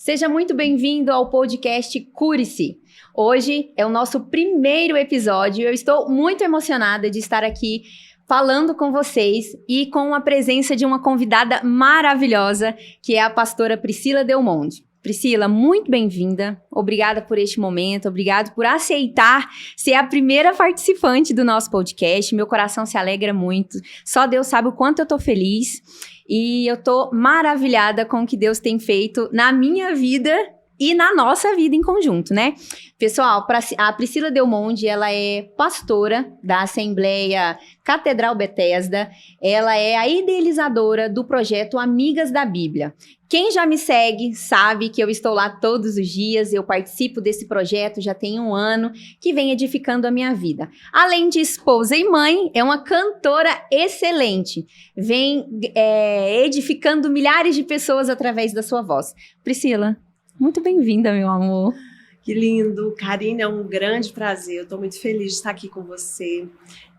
Seja muito bem-vindo ao podcast Cure-se. Hoje é o nosso primeiro episódio e eu estou muito emocionada de estar aqui falando com vocês e com a presença de uma convidada maravilhosa, que é a pastora Priscila Delmonte. Priscila, muito bem-vinda. Obrigada por este momento, obrigado por aceitar ser a primeira participante do nosso podcast. Meu coração se alegra muito. Só Deus sabe o quanto eu tô feliz. E eu tô maravilhada com o que Deus tem feito na minha vida e na nossa vida em conjunto, né? Pessoal, a Priscila Delmonte, ela é pastora da Assembleia Catedral Bethesda. Ela é a idealizadora do projeto Amigas da Bíblia. Quem já me segue sabe que eu estou lá todos os dias, eu participo desse projeto já tem um ano, que vem edificando a minha vida. Além de esposa e mãe, é uma cantora excelente, vem edificando milhares de pessoas através da sua voz. Priscila, muito bem-vinda, meu amor. Que lindo, Karine, é um grande prazer, eu estou muito feliz de estar aqui com você.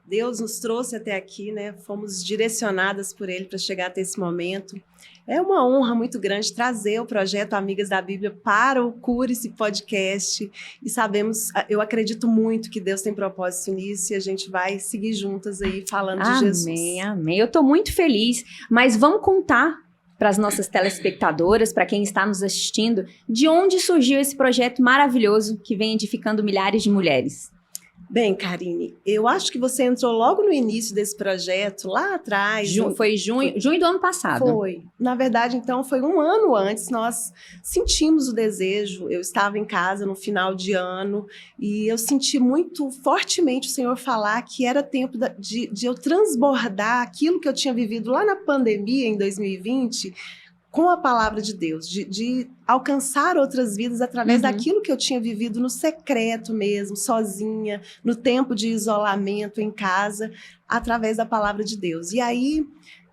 Deus nos trouxe até aqui, né? Fomos direcionadas por Ele para chegar até esse momento. É uma honra muito grande trazer o projeto Amigas da Bíblia para o Cure-se Podcast. E sabemos, eu acredito muito que Deus tem propósito nisso e a gente vai seguir juntas aí falando de Jesus. Amém, amém. Eu estou muito feliz, mas vamos contar para as nossas telespectadoras, para quem está nos assistindo, de onde surgiu esse projeto maravilhoso que vem edificando milhares de mulheres. Bem, Karine, eu acho que você entrou logo no início desse projeto, lá atrás. Foi junho do ano passado. Foi. Na verdade, então, foi um ano antes, nós sentimos o desejo. Eu estava em casa no final de ano e eu senti muito fortemente o Senhor falar que era tempo de eu transbordar aquilo que eu tinha vivido lá na pandemia, em 2020, com a palavra de Deus, de alcançar outras vidas através daquilo que eu tinha vivido no secreto mesmo, sozinha, no tempo de isolamento em casa, através da palavra de Deus. E aí,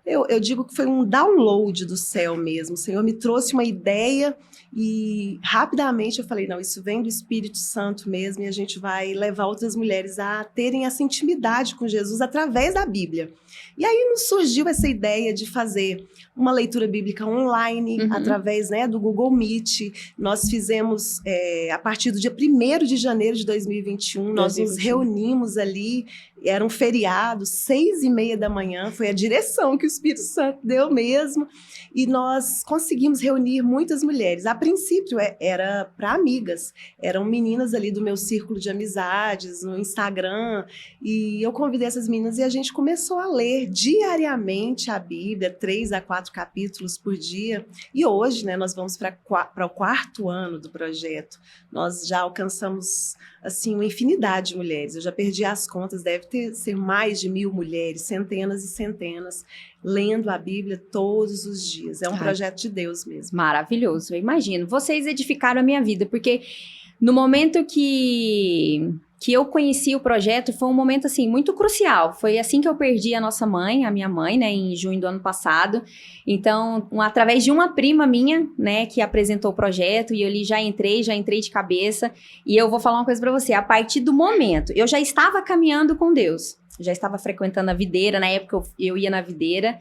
eu digo que foi um download do céu mesmo. O Senhor me trouxe uma ideia e rapidamente eu falei, não, isso vem do Espírito Santo mesmo e a gente vai levar outras mulheres a terem essa intimidade com Jesus através da Bíblia. E aí nos surgiu essa ideia de fazer uma leitura bíblica online, através, né, do Google Meet. Nós fizemos, a partir do dia 1º de janeiro de 2021, nós nos reunimos ali, era um feriado, 6h30 da manhã, foi a direção que o Espírito Santo deu mesmo, e nós conseguimos reunir muitas mulheres. A princípio era para amigas, eram meninas ali do meu círculo de amizades, no Instagram, e eu convidei essas meninas e a gente começou a ler diariamente a Bíblia, 3 a 4 capítulos por dia, e hoje, né, nós vamos para o 4º ano do projeto. Nós já alcançamos, assim, uma infinidade de mulheres, eu já perdi as contas, deve ser mais de 1.000 mulheres, centenas e centenas, lendo a Bíblia todos os dias. É um projeto de Deus mesmo. Maravilhoso, eu imagino. Vocês edificaram a minha vida, porque no momento que eu conheci o projeto, foi um momento, assim, muito crucial. Foi assim que eu perdi a minha mãe, né, em junho do ano passado. Então, através de uma prima minha, né, que apresentou o projeto, e eu ali já entrei de cabeça. E eu vou falar uma coisa pra você, a partir do momento, eu já estava caminhando com Deus, já estava frequentando a videira, na época eu ia na videira,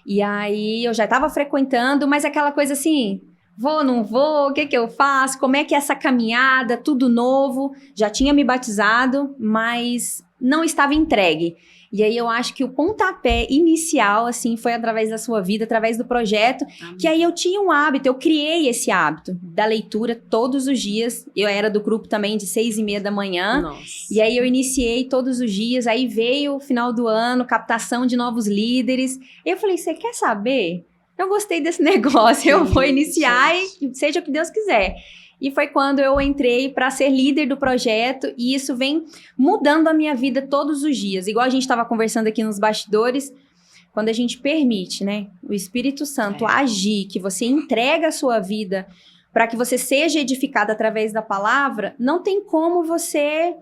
e aí eu já estava frequentando, mas aquela coisa assim, vou, não vou, o que eu faço, como é que é essa caminhada, tudo novo, já tinha me batizado, mas não estava entregue. E aí eu acho que o pontapé inicial, assim, foi através da sua vida, através do projeto, que aí eu tinha um hábito, eu criei esse hábito da leitura todos os dias. Eu era do grupo também de 6h30 da manhã. Nossa. E aí eu iniciei todos os dias, aí veio o final do ano, captação de novos líderes. E eu falei, você quer saber? Eu gostei desse negócio, eu vou iniciar e seja o que Deus quiser. E foi quando eu entrei para ser líder do projeto e isso vem mudando a minha vida todos os dias. Igual a gente estava conversando aqui nos bastidores, quando a gente permite, né, o Espírito Santo agir, que você entrega a sua vida para que você seja edificado através da palavra, não tem como você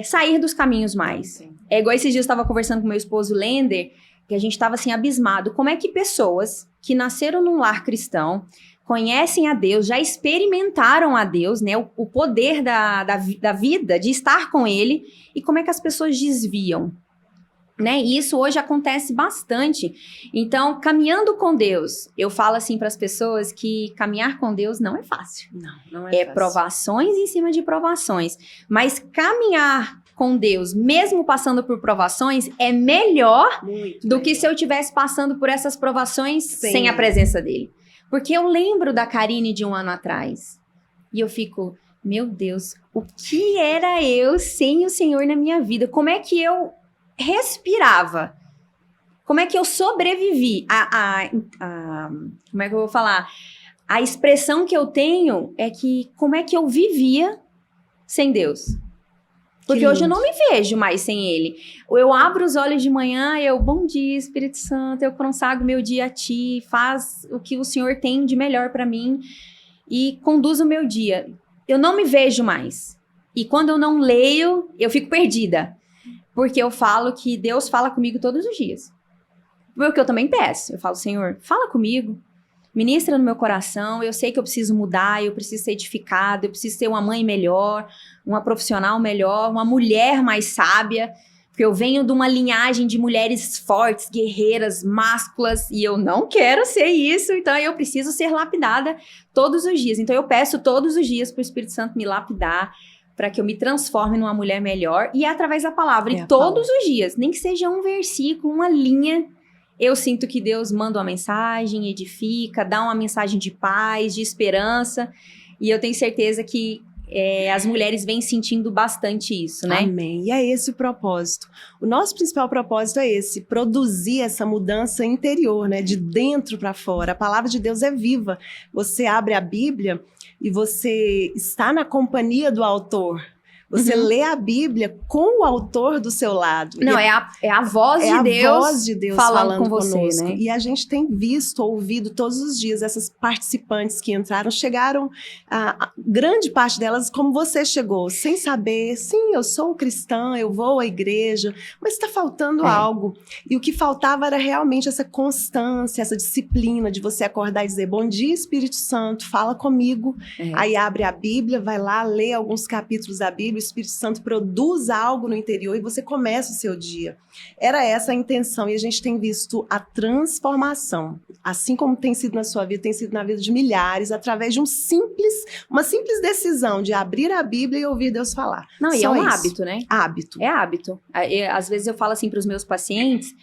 sair dos caminhos mais. Sim. É igual esses dias eu estava conversando com meu esposo Lender, que a gente estava assim abismado. Como é que pessoas que nasceram num lar cristão, conhecem a Deus, já experimentaram a Deus, né? O poder da vida, de estar com Ele. E como é que as pessoas desviam? né? E isso hoje acontece bastante. Então, caminhando com Deus, eu falo assim para as pessoas que caminhar com Deus não é fácil. Não é fácil. Provações em cima de provações. Mas caminhar com Deus, mesmo passando por provações, é melhor do que se eu estivesse passando por essas provações sem a presença dele. Porque eu lembro da Karine de um ano atrás. E eu fico, meu Deus, o que era eu sem o Senhor na minha vida? Como é que eu respirava? Como é que eu sobrevivi? Como é que eu vou falar? A expressão que eu tenho é que como é que eu vivia sem Deus? Porque hoje eu não me vejo mais sem ele. Eu abro os olhos de manhã, bom dia, Espírito Santo, eu consagro meu dia a ti, faz o que o Senhor tem de melhor para mim e conduz o meu dia. Eu não me vejo mais. E quando eu não leio, eu fico perdida. Porque eu falo que Deus fala comigo todos os dias. Porque eu também peço. Eu falo, Senhor, fala comigo. Ministra no meu coração, eu sei que eu preciso mudar, eu preciso ser edificada, eu preciso ser uma mãe melhor, uma profissional melhor, uma mulher mais sábia, porque eu venho de uma linhagem de mulheres fortes, guerreiras, másculas, e eu não quero ser isso, então eu preciso ser lapidada todos os dias. Então eu peço todos os dias para o Espírito Santo me lapidar, para que eu me transforme numa mulher melhor, e é através da palavra, e todos os dias, nem que seja um versículo, uma linha, eu sinto que Deus manda uma mensagem, edifica, dá uma mensagem de paz, de esperança. E eu tenho certeza que as mulheres vêm sentindo bastante isso, né? Amém. E é esse o propósito. O nosso principal propósito é esse, produzir essa mudança interior, né? De dentro para fora. A palavra de Deus é viva. Você abre a Bíblia e você está na companhia do autor. Você lê a Bíblia com o autor do seu lado. Não, é a voz de Deus, voz de Deus falando com você, né? E a gente tem visto, ouvido todos os dias essas participantes que entraram, chegaram, a grande parte delas, como você chegou, sem saber, sim, eu sou cristã, eu vou à igreja, mas está faltando algo. E o que faltava era realmente essa constância, essa disciplina de você acordar e dizer, bom dia, Espírito Santo, fala comigo. Aí abre a Bíblia, vai lá, lê alguns capítulos da Bíblia, o Espírito Santo produz algo no interior e você começa o seu dia. Era essa a intenção e a gente tem visto a transformação, assim como tem sido na sua vida, tem sido na vida de milhares, através de uma simples decisão de abrir a Bíblia e ouvir Deus falar. Não, e é um hábito, né? Hábito. É hábito. Às vezes eu falo assim para os meus pacientes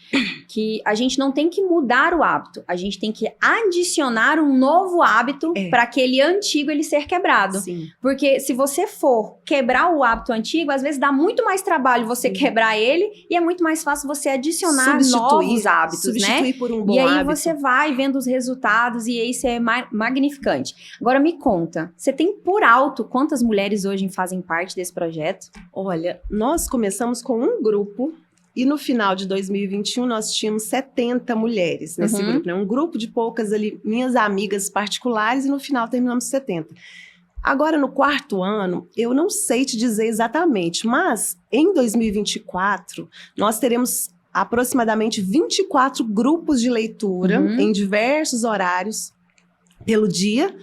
que a gente não tem que mudar o hábito, a gente tem que adicionar um novo hábito para aquele antigo ele ser quebrado. Sim. Porque se você for quebrar o hábito antigo, às vezes dá muito mais trabalho você quebrar ele e é muito mais fácil você adicionar novos hábitos, substituir por um bom hábito. E aí hábito. você vai vendo os resultados e isso é magnificante. Agora me conta, você tem por alto quantas mulheres hoje fazem parte desse projeto? Olha, nós começamos com um grupo e no final de 2021 nós tínhamos 70 mulheres nesse grupo, né? Um grupo de poucas ali, minhas amigas particulares, e no final terminamos 70. Agora, no 4º ano, eu não sei te dizer exatamente, mas em 2024, nós teremos aproximadamente 24 grupos de leitura em diversos horários pelo dia.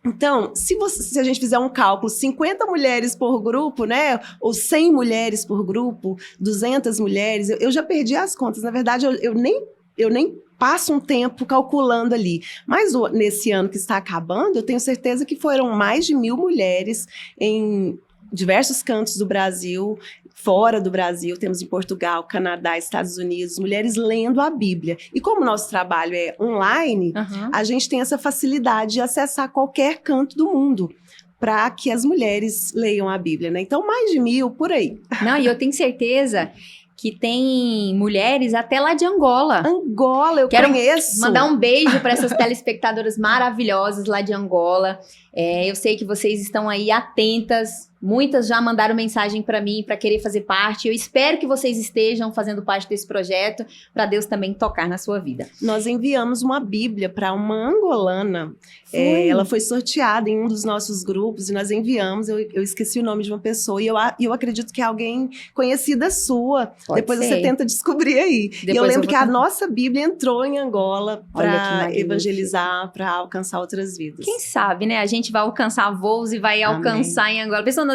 Então, se a gente fizer um cálculo, 50 mulheres por grupo, né? Ou 100 mulheres por grupo, 200 mulheres, eu já perdi as contas. Na verdade, eu nem passo um tempo calculando ali. Mas nesse ano que está acabando, eu tenho certeza que foram mais de 1.000 mulheres em diversos cantos do Brasil, fora do Brasil, temos em Portugal, Canadá, Estados Unidos, mulheres lendo a Bíblia. E como o nosso trabalho é online, a gente tem essa facilidade de acessar qualquer canto do mundo para que as mulheres leiam a Bíblia, né? Então, mais de 1.000 por aí. Não, e eu tenho certeza que tem mulheres até lá de Angola. Angola, eu conheço. Mandar um beijo para essas telespectadoras maravilhosas lá de Angola. Eu sei que vocês estão aí atentas. Muitas já mandaram mensagem para mim para querer fazer parte. Eu espero que vocês estejam fazendo parte desse projeto para Deus também tocar na sua vida. Nós enviamos uma Bíblia para uma angolana. Ela foi sorteada em um dos nossos grupos e nós enviamos. Eu esqueci o nome de uma pessoa e eu acredito que é alguém conhecida sua. Depois você tenta descobrir aí. E eu lembro que a nossa Bíblia entrou em Angola para evangelizar, para alcançar outras vidas. Quem sabe, né? A gente vai alcançar voos e vai alcançar em Angola. Pessoal,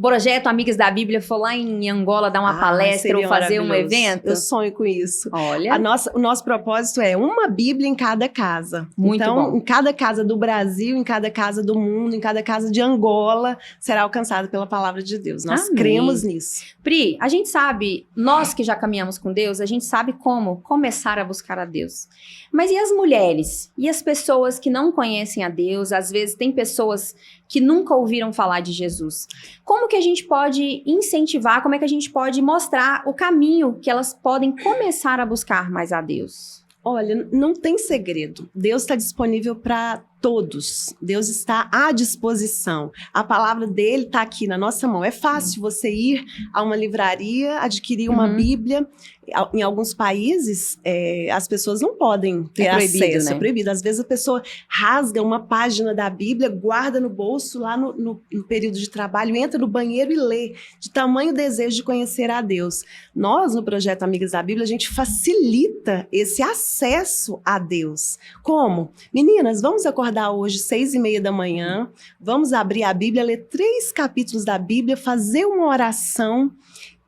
projeto Amigas da Bíblia for lá em Angola dar uma palestra ou fazer um evento? Eu sonho com isso. Olha. O nosso propósito é uma Bíblia em cada casa. Muito então, bom. Em cada casa do Brasil, em cada casa do mundo, em cada casa de Angola, será alcançado pela palavra de Deus. Nós Amém. cremos nisso. Pri, a gente sabe, nós que já caminhamos com Deus, a gente sabe como começar a buscar a Deus. Mas e as mulheres? E as pessoas que não conhecem a Deus? Às vezes tem pessoas que nunca ouviram falar de Jesus. Como que a gente pode incentivar, como é que a gente pode mostrar o caminho que elas podem começar a buscar mais a Deus? Olha, não tem segredo. Deus está disponível para todos. Deus está à disposição. A palavra dele está aqui na nossa mão. É fácil você ir a uma livraria, adquirir uma Bíblia. Em alguns países, as pessoas não podem ter acesso. Né? É proibido. Às vezes a pessoa rasga uma página da Bíblia, guarda no bolso lá no período de trabalho, entra no banheiro e lê, de tamanho desejo de conhecer a Deus. Nós, no projeto Amigas da Bíblia, a gente facilita esse acesso a Deus. Como? Meninas, vamos acordar hoje 6:30 da manhã, vamos abrir a Bíblia, ler 3 capítulos da Bíblia, fazer uma oração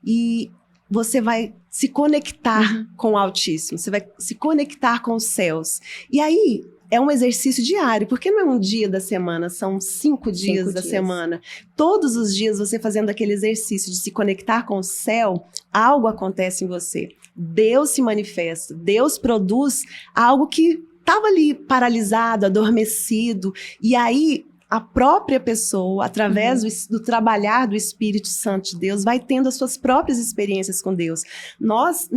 e você vai se conectar com o Altíssimo, você vai se conectar com os céus. E aí, é um exercício diário, porque não é um dia da semana, são 5 dias da semana. Todos os dias você fazendo aquele exercício de se conectar com o céu, algo acontece em você. Deus se manifesta, Deus produz algo que estava ali paralisado, adormecido, e aí a própria pessoa, através do trabalhar do Espírito Santo de Deus, vai tendo as suas próprias experiências com Deus. Nós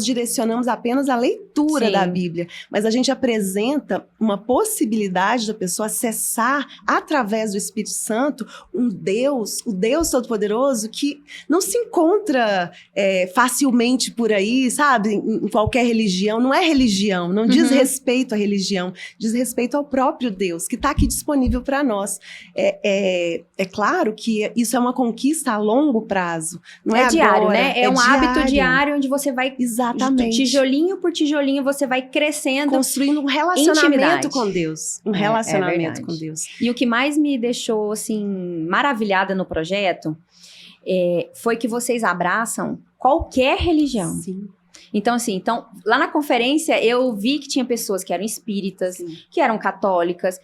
direcionamos apenas a leitura da Bíblia, mas a gente apresenta uma possibilidade da pessoa acessar, através do Espírito Santo, o Deus Todo-Poderoso, que não se encontra facilmente por aí, sabe, em qualquer religião. Não é religião, não diz respeito à religião, diz respeito ao próprio Deus, que está aqui disponível para nós. É claro que isso é uma conquista a longo prazo. Não é diário, agora, né? É um hábito diário onde você vai, exatamente, tijolinho por tijolinho, você vai crescendo. Construindo um relacionamento com Deus. Um relacionamento com Deus. E o que mais me deixou, assim, maravilhada no projeto foi que vocês abraçam qualquer religião. Sim. Então, assim, lá na conferência eu vi que tinha pessoas que eram espíritas, que eram católicas.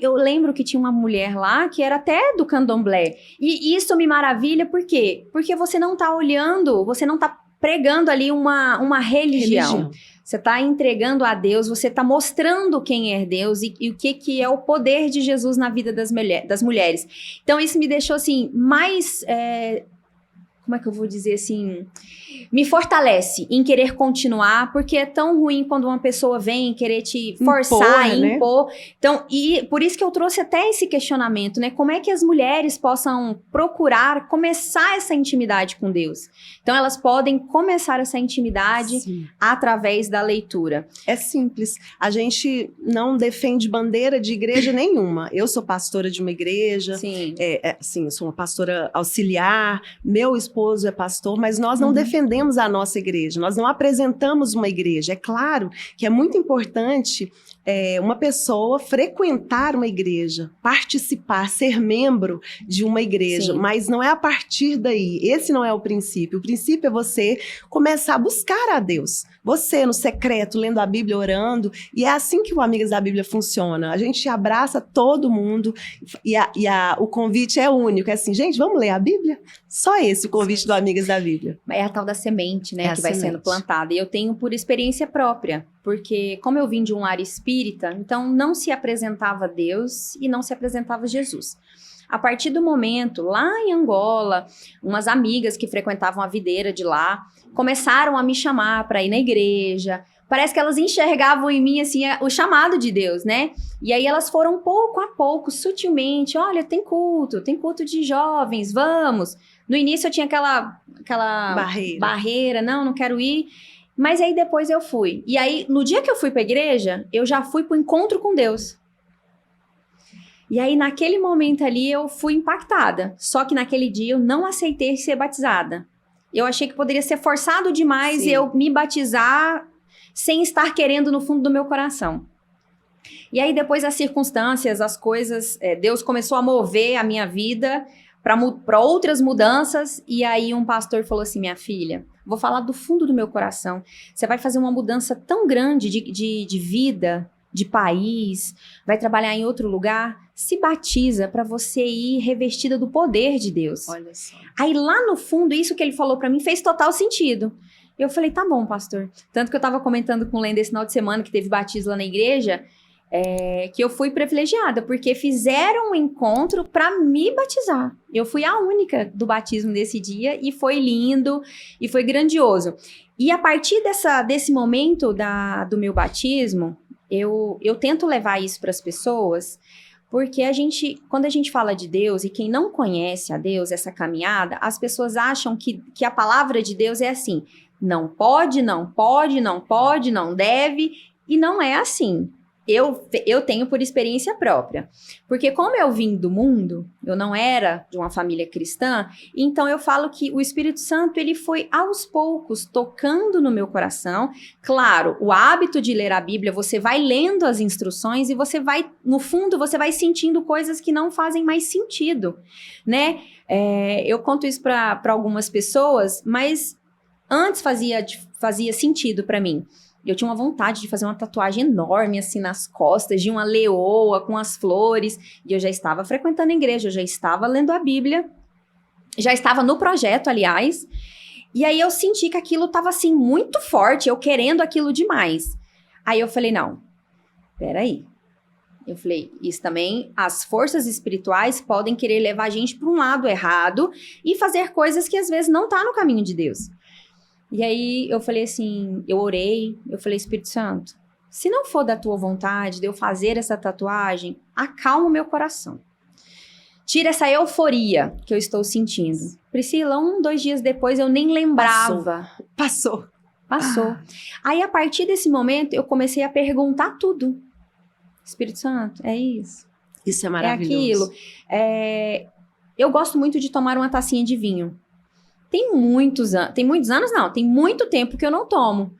Eu lembro que tinha uma mulher lá que era até do candomblé. E isso me maravilha, por quê? Porque você não tá olhando, você não tá pregando ali uma religião. Você tá entregando a Deus, você tá mostrando quem é Deus e o que é o poder de Jesus na vida das mulheres. Então, isso me deixou, assim, mais... como é que eu vou dizer assim, me fortalece em querer continuar, porque é tão ruim quando uma pessoa vem querer te forçar, impor. Então, e por isso que eu trouxe até esse questionamento, né? Como é que as mulheres possam procurar começar essa intimidade com Deus? Então, elas podem começar essa intimidade através da leitura. É simples. A gente não defende bandeira de igreja nenhuma. Eu sou pastora de uma igreja. Sim. Eu sou uma pastora auxiliar. Meu esposo é pastor, mas nós não defendemos a nossa igreja, nós não apresentamos uma igreja. É claro que é muito importante uma pessoa frequentar uma igreja, participar, ser membro de uma igreja, mas não é a partir daí, esse não é o princípio. O princípio é você começar a buscar a Deus. Você, no secreto, lendo a Bíblia, orando, e é assim que o Amigas da Bíblia funciona. A gente abraça todo mundo e o convite é único. É assim, gente, vamos ler a Bíblia? Só esse o convite do Amigas da Bíblia. É a tal da semente, né, que vai sendo plantada. E eu tenho por experiência própria, porque como eu vim de um lar espírita, então não se apresentava Deus e não se apresentava Jesus. A partir do momento, lá em Angola, umas amigas que frequentavam a videira de lá, começaram a me chamar para ir na igreja. Parece que elas enxergavam em mim, assim, o chamado de Deus, né? E aí elas foram pouco a pouco, sutilmente, olha, tem culto de jovens, vamos. No início eu tinha aquela barreira, não quero ir. Mas aí depois eu fui. E aí, no dia que eu fui para a igreja, eu já fui para o encontro com Deus. E aí, naquele momento ali, eu fui impactada. Só que naquele dia eu não aceitei ser batizada. Eu achei que poderia ser forçado demais eu me batizar sem estar querendo no fundo do meu coração. E aí, depois as circunstâncias, as coisas, Deus começou a mover a minha vida para outras mudanças. E aí um pastor falou assim, minha filha, vou falar do fundo do meu coração. Você vai fazer uma mudança tão grande de vida, de país, vai trabalhar em outro lugar, se batiza para você ir revestida do poder de Deus. Olha só. Aí lá no fundo, isso que ele falou para mim fez total sentido. Eu falei, tá bom, pastor. Tanto que eu tava comentando com o Lenda esse final de semana que teve batismo lá na igreja, que eu fui privilegiada, porque fizeram um encontro para me batizar. Eu fui a única do batismo desse dia e foi lindo e foi grandioso. E a partir desse momento do meu batismo, eu tento levar isso para as pessoas, porque quando a gente fala de Deus e quem não conhece a Deus, essa caminhada, as pessoas acham que a palavra de Deus é assim, não pode, não pode, não pode, não deve, e não é assim. Eu tenho por experiência própria, porque como eu vim do mundo, eu não era de uma família cristã, então eu falo que o Espírito Santo, ele foi aos poucos tocando no meu coração. Claro, o hábito de ler a Bíblia, você vai lendo as instruções e você vai, no fundo, você vai sentindo coisas que não fazem mais sentido, né? Eu conto isso para algumas pessoas, mas antes fazia sentido para mim. Eu tinha uma vontade de fazer uma tatuagem enorme, assim, nas costas, de uma leoa com as flores. E eu já estava frequentando a igreja, eu já estava lendo a Bíblia. Já estava no projeto, aliás. E aí eu senti que aquilo estava, assim, muito forte, eu querendo aquilo demais. Aí eu falei, não, peraí. Eu falei, isso também, as forças espirituais podem querer levar a gente para um lado errado e fazer coisas que às vezes não tá no caminho de Deus. E aí eu falei assim, eu orei, eu falei, Espírito Santo, se não for da tua vontade de eu fazer essa tatuagem, acalma o meu coração. Tira essa euforia que eu estou sentindo. Priscila, 2 dias depois eu nem lembrava. Passou. Aí a partir desse momento eu comecei a perguntar tudo. Espírito Santo, é isso? Isso é maravilhoso. É aquilo. Eu gosto muito de tomar uma tacinha de vinho. Tem muitos anos, não, tem muito tempo que eu não tomo.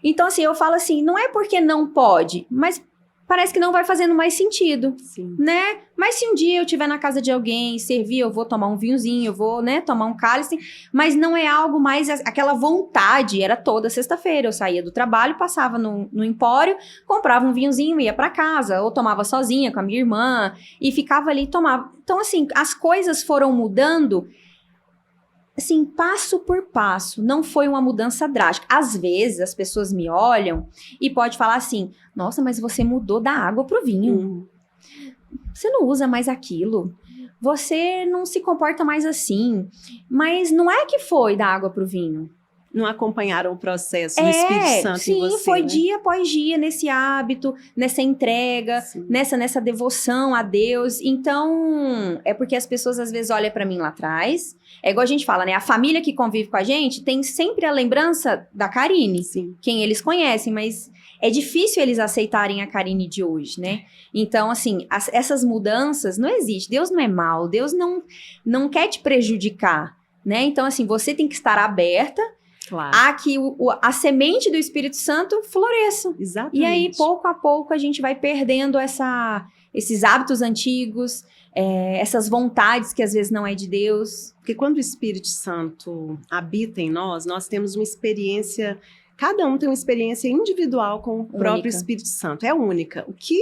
Então, assim, eu falo assim, não é porque não pode, mas parece que não vai fazendo mais sentido, Sim. Né? Mas se um dia eu estiver na casa de alguém, servir, eu vou tomar um vinhozinho, eu vou, né, tomar um cálice, mas não é algo mais, aquela vontade, era toda sexta-feira, eu saía do trabalho, passava no empório, comprava um vinhozinho, ia pra casa, ou tomava sozinha com a minha irmã, e ficava ali e tomava. Então, assim, as coisas foram mudando, assim, passo por passo, não foi uma mudança drástica. Às vezes, as pessoas me olham e pode falar assim, nossa, mas você mudou da água pro vinho. Você não usa mais aquilo. Você não se comporta mais assim. Mas não é que foi da água pro vinho. Não acompanharam o processo do Espírito Santo sim, em você, foi né? dia após dia nesse hábito, nessa entrega, nessa devoção a Deus. Então, é porque as pessoas às vezes olham pra mim lá atrás. É igual a gente fala, né? A família que convive com a gente tem sempre a lembrança da Karine. Sim. Quem eles conhecem, mas é difícil eles aceitarem a Karine de hoje, né? Então, assim, essas mudanças não existem. Deus não é mau, Deus não quer te prejudicar, né? Então, assim, você tem que estar aberta, claro, a que a semente do Espírito Santo floresça. Exatamente. E aí, pouco a pouco, a gente vai perdendo esses hábitos antigos, essas vontades que às vezes não é de Deus. Porque quando o Espírito Santo habita em nós, nós temos uma experiência... Cada um tem uma experiência individual com o próprio Espírito Santo. É única. O que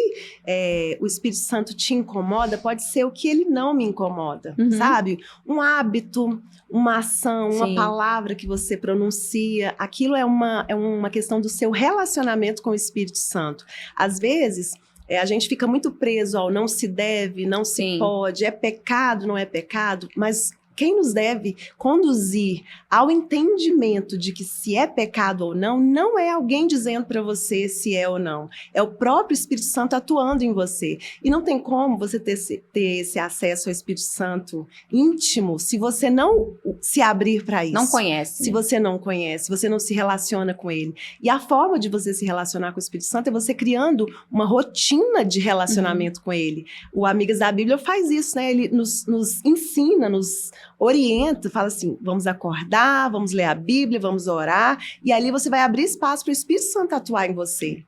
o Espírito Santo te incomoda pode ser o que ele não me incomoda, sabe? Um hábito, uma ação, uma palavra que você pronuncia. Aquilo é uma questão do seu relacionamento com o Espírito Santo. Às vezes... a gente fica muito preso ao não se deve, não se pode, é pecado, não é pecado, mas quem nos deve conduzir ao entendimento de que se é pecado ou não, não é alguém dizendo para você se é ou não. É o próprio Espírito Santo atuando em você. E não tem como você ter esse acesso ao Espírito Santo íntimo se você não se abrir para isso. Não conhece. Se você não conhece, se você não se relaciona com ele. E a forma de você se relacionar com o Espírito Santo é você criando uma rotina de relacionamento com ele. O Amigas da Bíblia faz isso, né? Ele nos ensina, nos orienta, fala assim, vamos acordar, vamos ler a Bíblia, vamos orar, e ali você vai abrir espaço para o Espírito Santo atuar em você.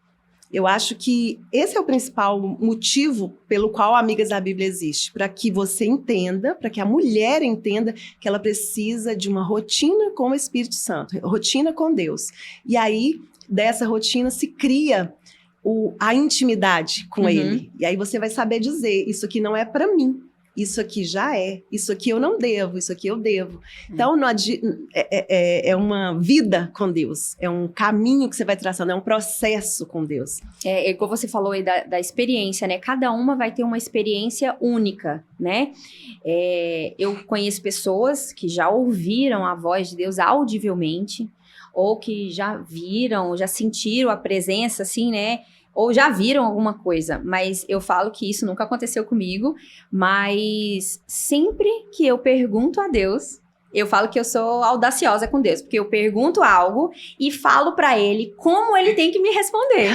Eu acho que esse é o principal motivo pelo qual Amigas da Bíblia existe, para que você entenda, para que a mulher entenda que ela precisa de uma rotina com o Espírito Santo, rotina com Deus. E aí, dessa rotina se cria a intimidade com Ele. E aí você vai saber dizer, isso aqui não é para mim. Isso aqui já é, isso aqui eu não devo, isso aqui eu devo. Então, é uma vida com Deus, é um caminho que você vai traçando, é um processo com Deus. É igual você falou aí da experiência, né? Cada uma vai ter uma experiência única, né? Eu conheço pessoas que já ouviram a voz de Deus audivelmente, ou que já viram, já sentiram a presença, assim, né? Ou já viram alguma coisa, mas eu falo que isso nunca aconteceu comigo, mas sempre que eu pergunto a Deus, eu falo que eu sou audaciosa com Deus, porque eu pergunto algo e falo pra Ele como Ele tem que me responder.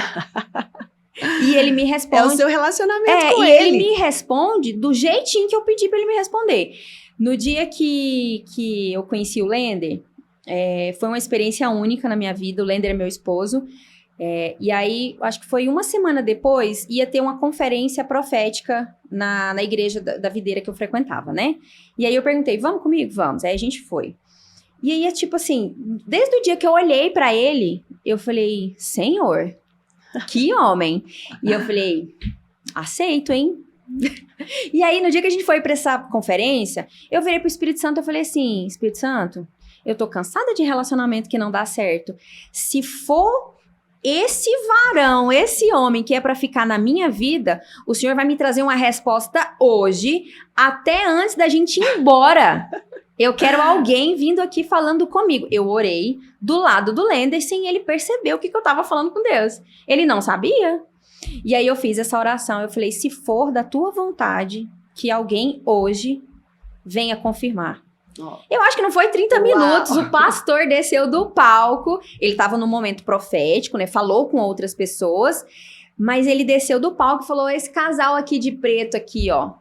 E Ele me responde... É o seu relacionamento com Ele me responde do jeitinho que eu pedi pra Ele me responder. No dia que eu conheci o Lender, foi uma experiência única na minha vida. O Lender é meu esposo. E aí, acho que foi uma semana depois, ia ter uma conferência profética na igreja da videira que eu frequentava, né? E aí eu perguntei, vamos comigo? Vamos. Aí a gente foi. E aí é tipo assim, desde o dia que eu olhei pra ele, eu falei, Senhor, que homem. E eu falei, aceito, hein? E aí, no dia que a gente foi pra essa conferência, eu virei pro Espírito Santo e falei assim, Espírito Santo, eu tô cansada de relacionamento que não dá certo. Se for esse varão, esse homem que é pra ficar na minha vida, o Senhor vai me trazer uma resposta hoje, até antes da gente ir embora. Eu quero alguém vindo aqui falando comigo. Eu orei do lado do Lender sem ele perceber o que eu tava falando com Deus. Ele não sabia. E aí eu fiz essa oração, eu falei, se for da tua vontade, que alguém hoje venha confirmar. Eu acho que não foi 30 minutos, o pastor desceu do palco, ele estava num momento profético, né, falou com outras pessoas, mas ele desceu do palco e falou, esse casal aqui de preto aqui, ó,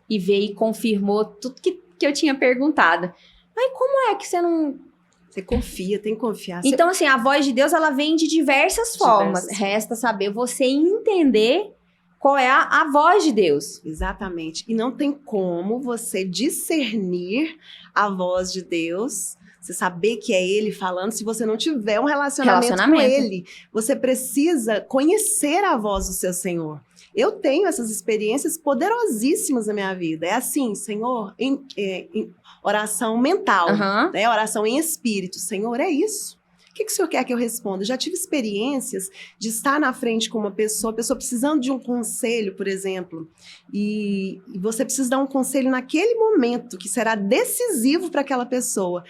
e veio e confirmou tudo que eu tinha perguntado. Mas como é que você não... Você confia, tem que confiar. Então, assim, a voz de Deus, ela vem de diversas formas, resta saber você entender qual é a voz de Deus. Exatamente. E não tem como você discernir a voz de Deus, você saber que é Ele falando, se você não tiver um relacionamento com Ele. Você precisa conhecer a voz do seu Senhor. Eu tenho essas experiências poderosíssimas na minha vida. É assim, Senhor, em oração mental, né? Oração em espírito. Senhor, é isso. O que o Senhor quer que eu responda? Eu já tive experiências de estar na frente com uma pessoa precisando de um conselho, por exemplo, e você precisa dar um conselho naquele momento que será decisivo para aquela pessoa.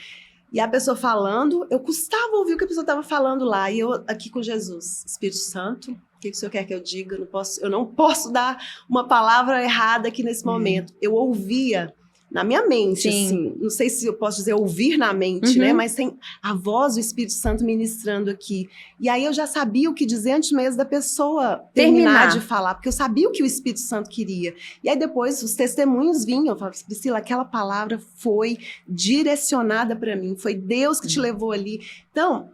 E a pessoa falando, eu custava ouvir o que a pessoa estava falando lá, e eu aqui com Jesus, Espírito Santo, o que o Senhor quer que eu diga? Eu não posso dar uma palavra errada aqui nesse momento. Eu ouvia na minha mente, assim, não sei se eu posso dizer ouvir na mente, né? Mas tem a voz do Espírito Santo ministrando aqui. E aí eu já sabia o que dizer antes mesmo da pessoa terminar de falar, porque eu sabia o que o Espírito Santo queria. E aí depois os testemunhos vinham, eu falava, Priscila, aquela palavra foi direcionada para mim, foi Deus que te levou ali. Então,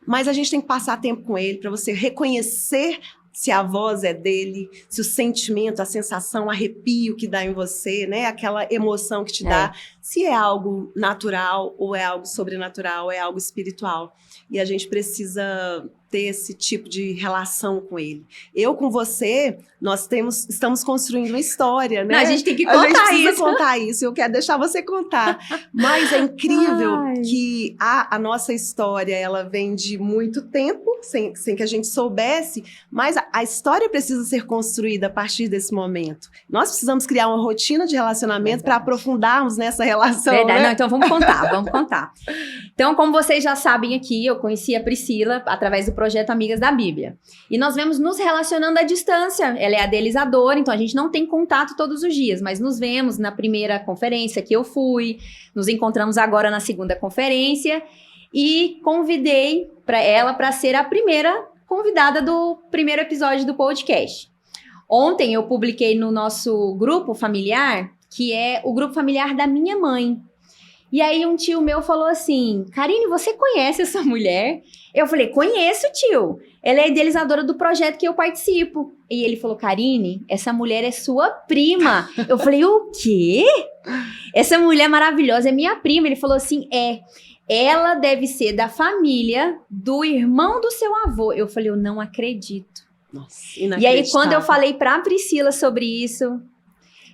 mas a gente tem que passar tempo com Ele para você reconhecer se a voz é dele, se o sentimento, a sensação, o arrepio que dá em você, né? Aquela emoção que te dá, se é algo natural ou é algo sobrenatural, ou é algo espiritual. E a gente precisa ter esse tipo de relação com ele. Eu com você, nós estamos construindo uma história, né? Não, a gente tem que contar isso. A gente precisa contar isso, eu quero deixar você contar. Mas é incrível que a nossa história, ela vem de muito tempo, sem que a gente soubesse, mas a história precisa ser construída a partir desse momento. Nós precisamos criar uma rotina de relacionamento para aprofundarmos nessa relação. Verdade, né? não, então vamos contar. Então, como vocês já sabem aqui, eu conheci a Priscila através do projeto Amigas da Bíblia. E nós vemos nos relacionando à distância. Ela é a idealizadora, então a gente não tem contato todos os dias, mas nos vemos na primeira conferência que eu fui, nos encontramos agora na segunda conferência e convidei ela para ser a primeira convidada do primeiro episódio do podcast. Ontem eu publiquei no nosso grupo familiar, que é o grupo familiar da minha mãe. E aí um tio meu falou assim, Karine, você conhece essa mulher? Eu falei, conheço, tio. Ela é idealizadora do projeto que eu participo. E ele falou, Karine, essa mulher é sua prima. Eu falei, o quê? Essa mulher maravilhosa é minha prima. Ele falou assim, ela deve ser da família do irmão do seu avô. Eu falei, eu não acredito. Nossa, e aí, quando eu falei pra Priscila sobre isso,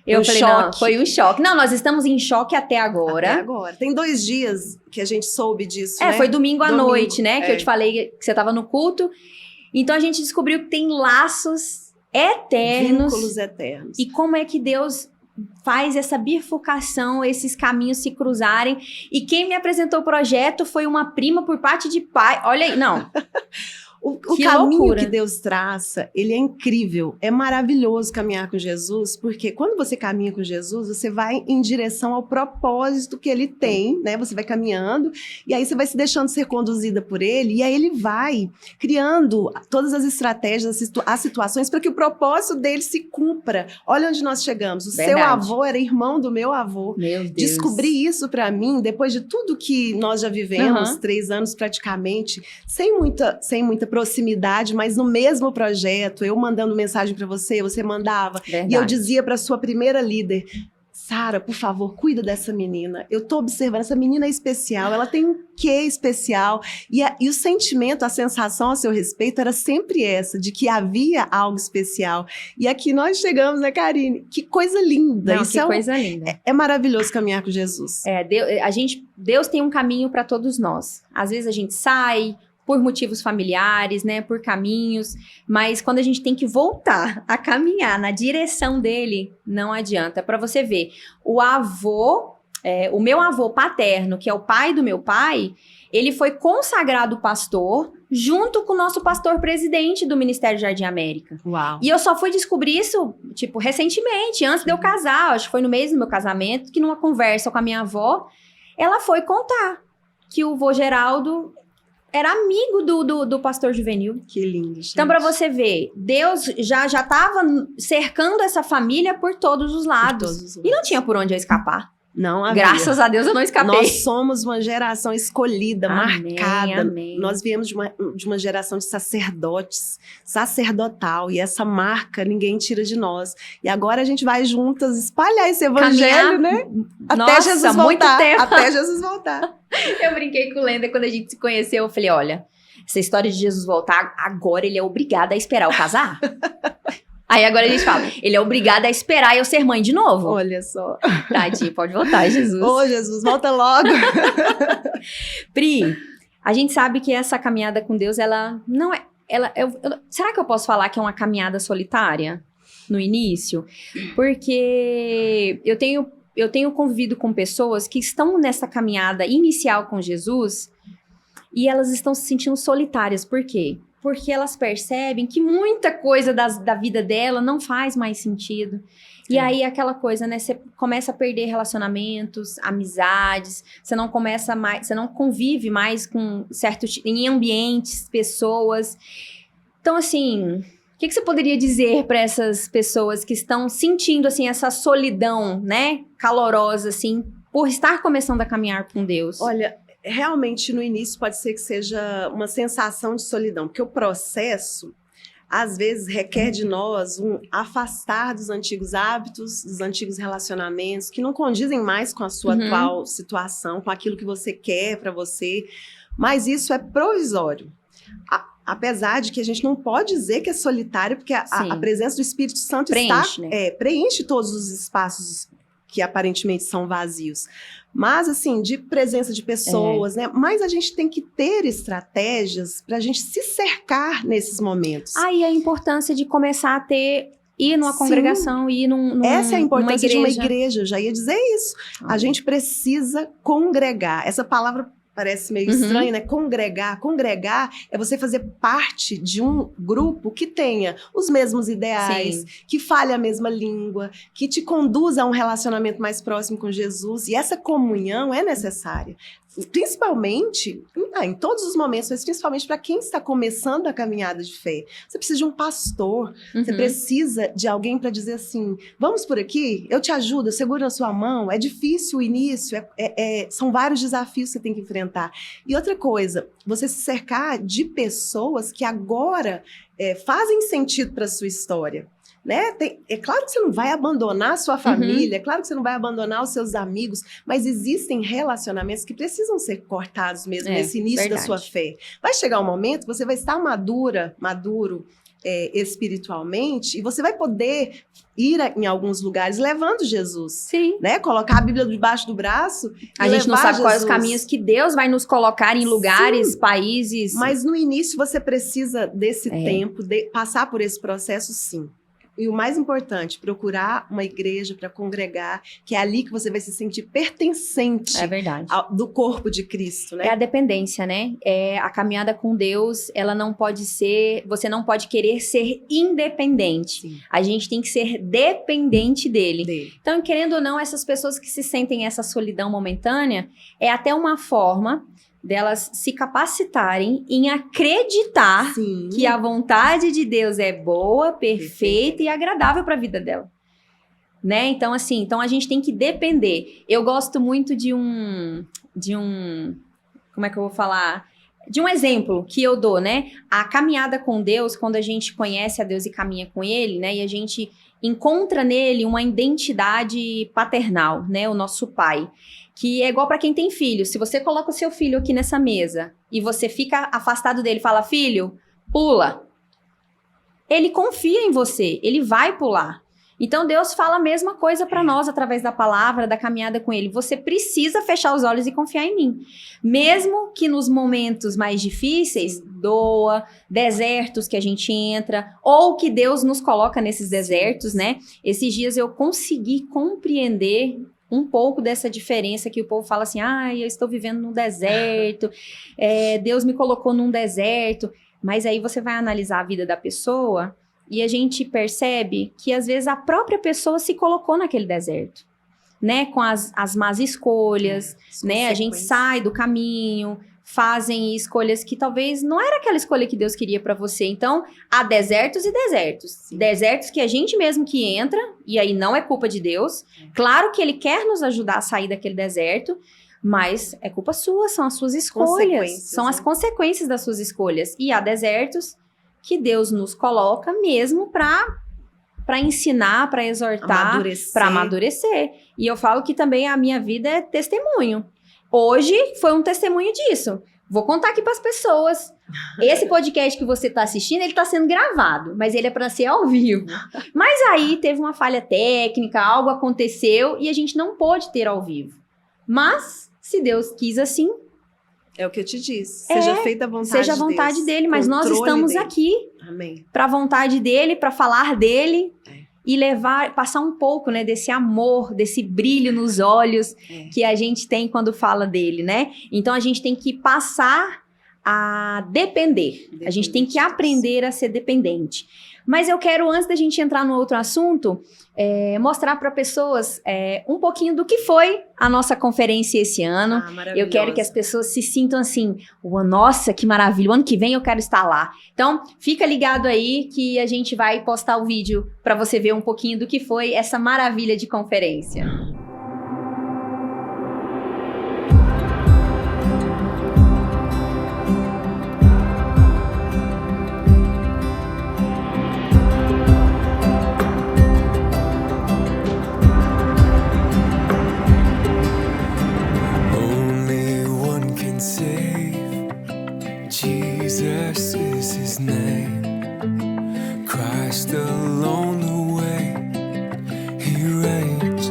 eu falei, não, foi um choque. Não, nós estamos em choque até agora. Até agora. Tem 2 dias que a gente soube disso, né? Foi domingo à noite, né? Que eu te falei que você estava no culto. Então, a gente descobriu que tem laços eternos. Vínculos eternos. E como é que Deus faz essa bifurcação, esses caminhos se cruzarem. E quem me apresentou o projeto foi uma prima por parte de pai. Olha aí, não... O caminho loucura. Que Deus traça, ele é incrível. É maravilhoso caminhar com Jesus, porque quando você caminha com Jesus, você vai em direção ao propósito que ele tem, né? Você vai caminhando, e aí você vai se deixando ser conduzida por ele, e aí ele vai criando todas as estratégias, as situações, para que o propósito dele se cumpra. Olha onde nós chegamos. O seu avô era irmão do meu avô. Meu Deus. Descobri isso para mim, depois de tudo que nós já vivemos, 3 anos praticamente, sem muita proximidade, mas no mesmo projeto, eu mandando mensagem para você mandava. Verdade. E eu dizia para sua primeira líder, Sara, por favor, cuida dessa menina. Eu tô observando, essa menina é especial, ela tem um quê especial. E o sentimento, a sensação a seu respeito era sempre essa, de que havia algo especial. E aqui nós chegamos, né, Karine? Que coisa linda. Não, isso que coisa linda. É maravilhoso caminhar com Jesus. Deus tem um caminho para todos nós. Às vezes a gente sai por motivos familiares, né, por caminhos, mas quando a gente tem que voltar a caminhar na direção dele, não adianta. Para você ver, o meu avô paterno, que é o pai do meu pai, ele foi consagrado pastor junto com o nosso pastor presidente do Ministério Jardim América. Uau. E eu só fui descobrir isso, recentemente, antes de eu casar, acho que foi no mês do meu casamento, que numa conversa com a minha avó, ela foi contar que o vô Geraldo era amigo do pastor Juvenil. Que lindo, gente. Então, para você ver, Deus já estava cercando essa família por todos os lados. E não tinha por onde eu escapar. Não havia. Graças a Deus eu não escapei. Nós somos uma geração escolhida, marcada. Amém. Nós viemos de uma geração de sacerdotes, sacerdotal. E essa marca ninguém tira de nós. E agora a gente vai juntas espalhar esse evangelho, né? Até Jesus voltar. Muito tempo. Até Jesus voltar. Eu brinquei com o Lenda quando a gente se conheceu. Eu falei, olha, essa história de Jesus voltar, agora ele é obrigado a esperar eu casar. Aí agora a gente fala, ele é obrigado a esperar eu ser mãe de novo. Olha só. Tadinho, pode voltar, Jesus. Ô, Jesus, volta logo. Pri, a gente sabe que essa caminhada com Deus, ela não é... será que eu posso falar que é uma caminhada solitária no início? Porque eu tenho convivido com pessoas que estão nessa caminhada inicial com Jesus e elas estão se sentindo solitárias. Por quê? Porque elas percebem que muita coisa da vida dela não faz mais sentido. E aí, aquela coisa, né? Você começa a perder relacionamentos, amizades, você não convive mais com em ambientes, pessoas. Então, assim, o que você poderia dizer para essas pessoas que estão sentindo, assim, essa solidão, né? Calorosa, assim, por estar começando a caminhar com Deus? Olha, realmente no início pode ser que seja uma sensação de solidão, porque o processo, às vezes, requer de nós um afastar dos antigos hábitos, dos antigos relacionamentos, que não condizem mais com a sua atual situação, com aquilo que você quer para você, mas isso é provisório. Apesar de que a gente não pode dizer que é solitário, porque a presença do Espírito Santo preenche todos os espaços que aparentemente são vazios. Mas, assim, de presença de pessoas, né? Mas a gente tem que ter estratégias para a gente se cercar nesses momentos. Aí a importância de começar a ir numa congregação, ir Essa é a importância de uma igreja, eu já ia dizer isso. A gente precisa congregar. Essa palavra parece meio estranho, né? Congregar. Congregar é você fazer parte de um grupo que tenha os mesmos ideais, que fale a mesma língua, que te conduza a um relacionamento mais próximo com Jesus. E essa comunhão é necessária. principalmente, em todos os momentos, mas principalmente para quem está começando a caminhada de fé. Você precisa de um pastor, você precisa de alguém para dizer assim, vamos por aqui, eu te ajudo, eu seguro na sua mão, é difícil o início, são vários desafios que você tem que enfrentar. E outra coisa, você se cercar de pessoas que agora fazem sentido para a sua história. Né? É claro que você não vai abandonar a sua família, é claro que você não vai abandonar os seus amigos, mas existem relacionamentos que precisam ser cortados mesmo nesse início da sua fé. Vai chegar um momento que você vai estar maduro espiritualmente, e você vai poder ir em alguns lugares levando Jesus. Sim. Né? Colocar a Bíblia debaixo do braço a gente não sabe quais os caminhos que Deus vai nos colocar em lugares, sim, países. Mas no início você precisa desse tempo, passar por esse processo, sim. E o mais importante, procurar uma igreja para congregar, que é ali que você vai se sentir pertencente do corpo de Cristo, né? É a dependência, né? A caminhada com Deus, ela não pode ser... Você não pode querer ser independente. Sim. A gente tem que ser dependente dele. Então, querendo ou não, essas pessoas que se sentem essa solidão momentânea, é até uma forma delas se capacitarem em acreditar, sim, que a vontade de Deus é boa, perfeita e agradável para a vida dela. Né? Então, assim, então a gente tem que depender. Eu gosto muito de um... Como é que eu vou falar? De um exemplo que eu dou, né? A caminhada com Deus, quando a gente conhece a Deus e caminha com Ele, né? E a gente encontra nele uma identidade paternal, né? O nosso pai. Que é igual para quem tem filho. Se você coloca o seu filho aqui nessa mesa e você fica afastado dele e fala, filho, pula. Ele confia em você, ele vai pular. Então Deus fala a mesma coisa para nós através da palavra, da caminhada com ele. Você precisa fechar os olhos e confiar em mim. Mesmo que nos momentos mais difíceis, doa, desertos que a gente entra, ou que Deus nos coloca nesses desertos, né? Esses dias eu consegui compreender um pouco dessa diferença que o povo fala assim, eu estou vivendo num deserto, Deus me colocou num deserto. Mas aí você vai analisar a vida da pessoa e a gente percebe que às vezes a própria pessoa se colocou naquele deserto, né? Com as más escolhas, né? A gente sai do caminho, fazem escolhas que talvez não era aquela escolha que Deus queria para você. Então, há desertos e desertos. Sim. Desertos que a gente mesmo que entra, e aí não é culpa de Deus. Claro que Ele quer nos ajudar a sair daquele deserto, mas é culpa sua, são as suas escolhas. São as consequências das suas escolhas. E há desertos que Deus nos coloca mesmo para ensinar, para exortar, para amadurecer. E eu falo que também a minha vida é testemunho. Hoje foi um testemunho disso. Vou contar aqui para as pessoas. Esse podcast que você está assistindo, ele está sendo gravado, mas ele é para ser ao vivo. Mas aí teve uma falha técnica, algo aconteceu e a gente não pôde ter ao vivo. Mas, se Deus quis assim... É o que eu te disse. Seja feita a vontade de Deus. Seja a vontade dele, mas nós estamos dele. Aqui para a vontade dele, para falar dele. E passar um pouco, né, desse amor, desse brilho nos olhos que a gente tem quando fala dele, né? Então, a gente tem que passar a depender. A gente tem que aprender a ser dependente. Mas eu quero, antes da gente entrar no outro assunto, mostrar para pessoas um pouquinho do que foi a nossa conferência esse ano. Eu quero que as pessoas se sintam assim, nossa, que maravilha, o ano que vem eu quero estar lá. Então, fica ligado aí que a gente vai postar o vídeo para você ver um pouquinho do que foi essa maravilha de conferência. Jesus is his name. Christ alone the way. He reigns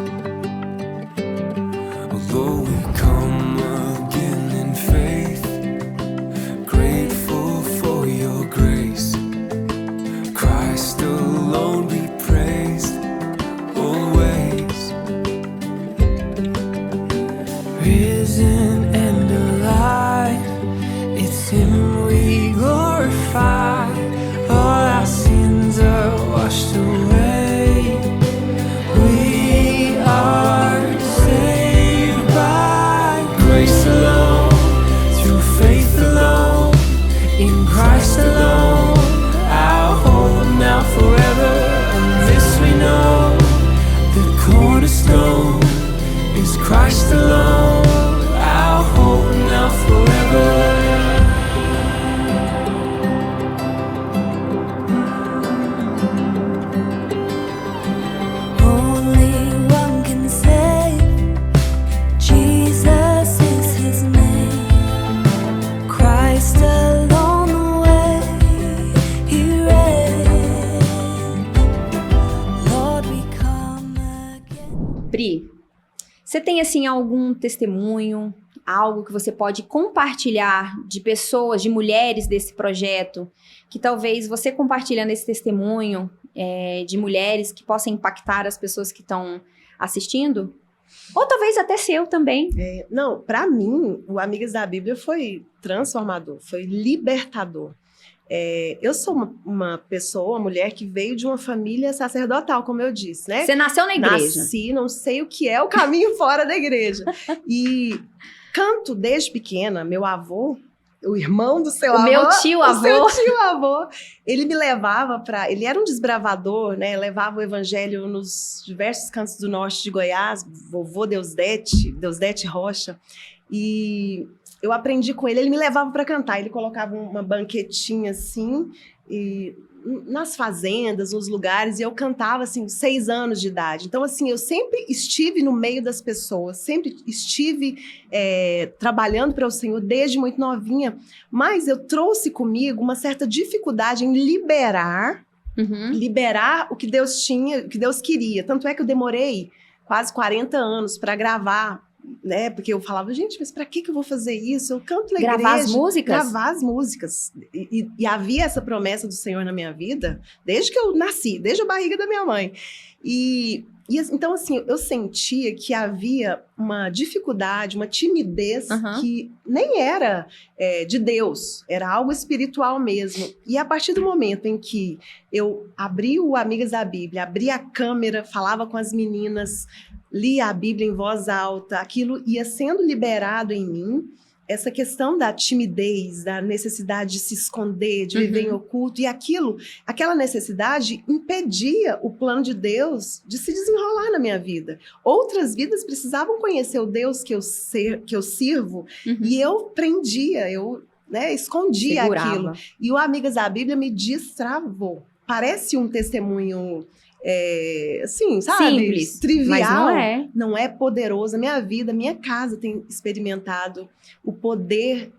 Pri, você tem, assim, algum testemunho, algo que você pode compartilhar de pessoas, de mulheres desse projeto, que talvez você compartilhando esse testemunho de mulheres que possa impactar as pessoas que estão assistindo? Ou talvez até seu também. Não, para mim, o Amigas da Bíblia foi transformador, foi libertador. Eu sou uma pessoa, uma mulher que veio de uma família sacerdotal, como eu disse, né? Você nasceu na igreja. Nasci, não sei o que é o caminho fora da igreja. E canto desde pequena. Meu avô, o irmão do seu avô. Meu tio-avô. O seu tio-avô. Ele me levava ele era um desbravador, né? Levava o evangelho nos diversos cantos do norte de Goiás, vovô Deusdete Rocha. E eu aprendi com ele me levava para cantar. Ele colocava uma banquetinha assim, nas fazendas, nos lugares, e eu cantava assim, 6 anos de idade. Então, assim, eu sempre estive no meio das pessoas, sempre estive trabalhando para o Senhor desde muito novinha, mas eu trouxe comigo uma certa dificuldade em liberar o que Deus tinha, o que Deus queria. Tanto é que eu demorei quase 40 anos para gravar, né? Porque eu falava, gente, mas pra que eu vou fazer isso? Eu canto na igreja. Gravar as músicas? Gravar as músicas. E havia essa promessa do Senhor na minha vida desde que eu nasci, desde a barriga da minha mãe. Então, assim, eu sentia que havia uma dificuldade, uma timidez que nem era de Deus, era algo espiritual mesmo. E a partir do momento em que eu abri o Amigas da Bíblia, abri a câmera, falava com as meninas, lia a Bíblia em voz alta, aquilo ia sendo liberado em mim, essa questão da timidez, da necessidade de se esconder, de viver em oculto, e aquela necessidade impedia o plano de Deus de se desenrolar na minha vida. Outras vidas precisavam conhecer o Deus que eu sirvo, e eu prendia, escondia Segurava. aquilo. E o Amigas da Bíblia me destravou. Parece um testemunho assim, sabe? Simples, trivial, mas não é. Não é poderoso. A minha vida, a minha casa tem experimentado o poder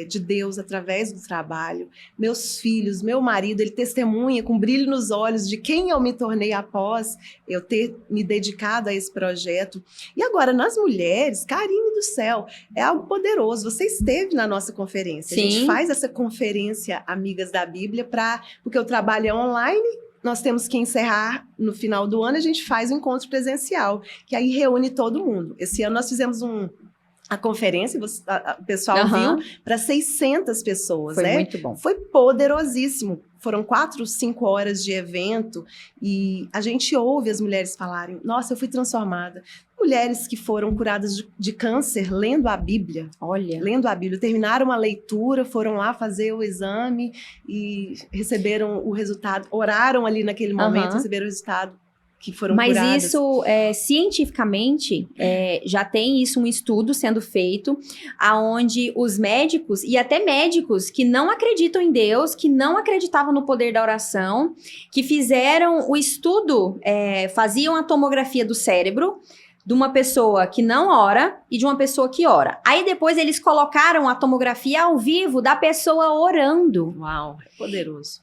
de Deus através do trabalho. Meus filhos, meu marido, ele testemunha com brilho nos olhos de quem eu me tornei após eu ter me dedicado a esse projeto. E agora, nas mulheres, Karine do céu, é algo poderoso. Você esteve na nossa conferência. Sim. A gente faz essa conferência Amigas da Bíblia porque o trabalho é online. Nós temos que encerrar no final do ano, a gente faz um encontro presencial, que aí reúne todo mundo. Esse ano nós fizemos a conferência, o pessoal viu, para 600 pessoas. Foi muito bom. Foi poderosíssimo. Foram 4, 5 horas de evento e a gente ouve as mulheres falarem, nossa, eu fui transformada. Mulheres que foram curadas de câncer lendo a Bíblia. Olha. Lendo a Bíblia. Terminaram a leitura, foram lá fazer o exame e receberam o resultado. Oraram ali naquele momento, receberam o resultado. Que foram curadas. Mas isso, cientificamente, já tem isso, um estudo sendo feito, aonde os médicos, e até médicos que não acreditam em Deus, que não acreditavam no poder da oração, que fizeram o estudo, faziam a tomografia do cérebro, de uma pessoa que não ora e de uma pessoa que ora. Aí depois eles colocaram a tomografia ao vivo da pessoa orando. Uau, é poderoso.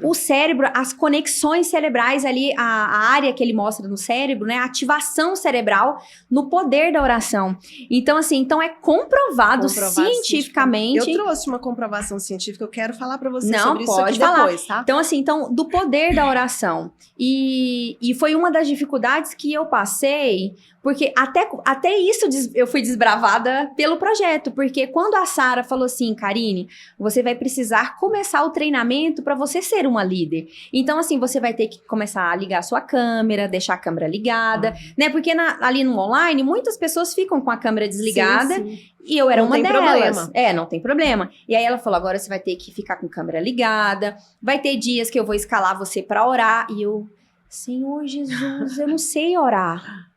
O cérebro, as conexões cerebrais ali, a área que ele mostra no cérebro, né? A ativação cerebral no poder da oração. Então, assim, é comprovado cientificamente. Eu trouxe uma comprovação científica, eu quero falar pra você Não, sobre isso pode aqui falar. depois, tá? Então, assim, do poder da oração. E foi uma das dificuldades que eu passei, porque até isso eu fui desbravada pelo projeto, porque quando a Sara falou assim, Karine, você vai precisar começar o treinamento para você ser uma líder. Então, assim, você vai ter que começar a ligar a sua câmera, deixar a câmera ligada, né? Porque ali no online, muitas pessoas ficam com a câmera desligada. Sim. E eu era Não uma tem delas. problema. Não tem problema. E aí ela falou, agora você vai ter que ficar com a câmera ligada, vai ter dias que eu vou escalar você para orar. E eu, Senhor Jesus, eu não sei orar.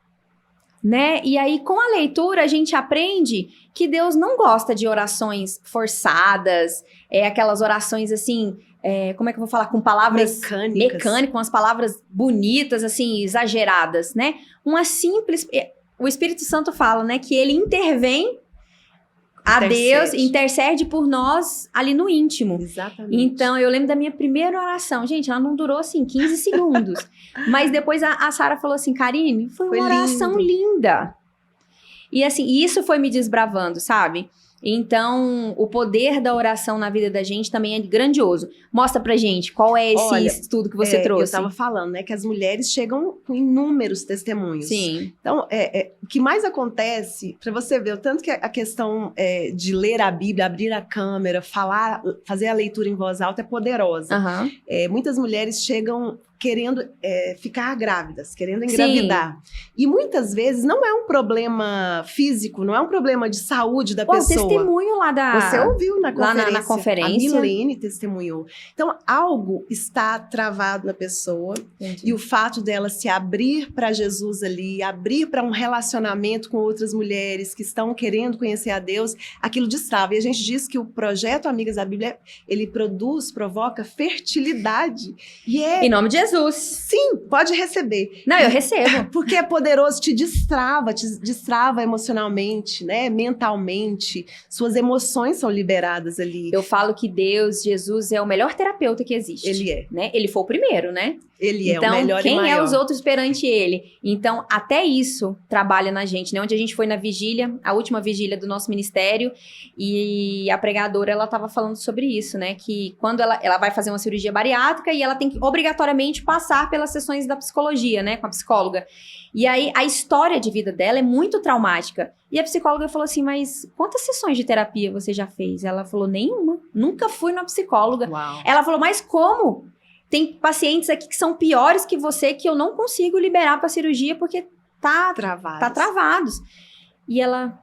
Né? E aí, com a leitura, a gente aprende que Deus não gosta de orações forçadas, aquelas orações assim, como é que eu vou falar? Com palavras mecânicas, umas palavras bonitas, assim, exageradas, né? Uma simples... O Espírito Santo fala, né, que ele intervém a Deus, intercede por nós ali no íntimo. Exatamente. Então, eu lembro da minha primeira oração. Gente, ela não durou, assim, 15 segundos. Mas depois a Sara falou assim, Karine, foi uma oração linda. E assim, isso foi me desbravando, sabe? Então, o poder da oração na vida da gente também é grandioso. Mostra pra gente, qual é esse estudo que você trouxe? Eu tava falando, né, que as mulheres chegam com inúmeros testemunhos. Sim. Então, o que mais acontece, pra você ver, o tanto que a questão de ler a Bíblia, abrir a câmera, falar, fazer a leitura em voz alta é poderosa. Muitas mulheres chegam querendo ficar grávidas, querendo engravidar. Sim. E muitas vezes não é um problema físico, não é um problema de saúde da pessoa. O testemunho lá da... Você ouviu na conferência. Lá na conferência. A Milene testemunhou. Então, algo está travado na pessoa. Entendi. E o fato dela se abrir para Jesus ali, abrir para um relacionamento com outras mulheres que estão querendo conhecer a Deus, aquilo destrava. E a gente diz que o projeto Amigas da Bíblia, ele provoca fertilidade. E em nome de Jesus. Sim, pode receber. Não, eu recebo. Porque é poderoso, te destrava emocionalmente, né? Mentalmente. Suas emoções são liberadas ali. Eu falo que Deus, Jesus, é o melhor terapeuta que existe. Ele é. Né? Ele foi o primeiro, né? Ele é o melhor e quem maior. é os outros perante ele? Então, até isso trabalha na gente, né? Onde a gente foi na vigília, a última vigília do nosso ministério, e a pregadora, ela estava falando sobre isso, né? Que quando ela vai fazer uma cirurgia bariátrica e ela tem que obrigatoriamente passar pelas sessões da psicologia, né? Com a psicóloga. E aí, a história de vida dela é muito traumática. E a psicóloga falou assim, mas quantas sessões de terapia você já fez? Ela falou, nenhuma. Nunca fui na psicóloga. Uau. Ela falou, mas como? Tem pacientes aqui que são piores que você, que eu não consigo liberar para cirurgia porque tá travados. E ela,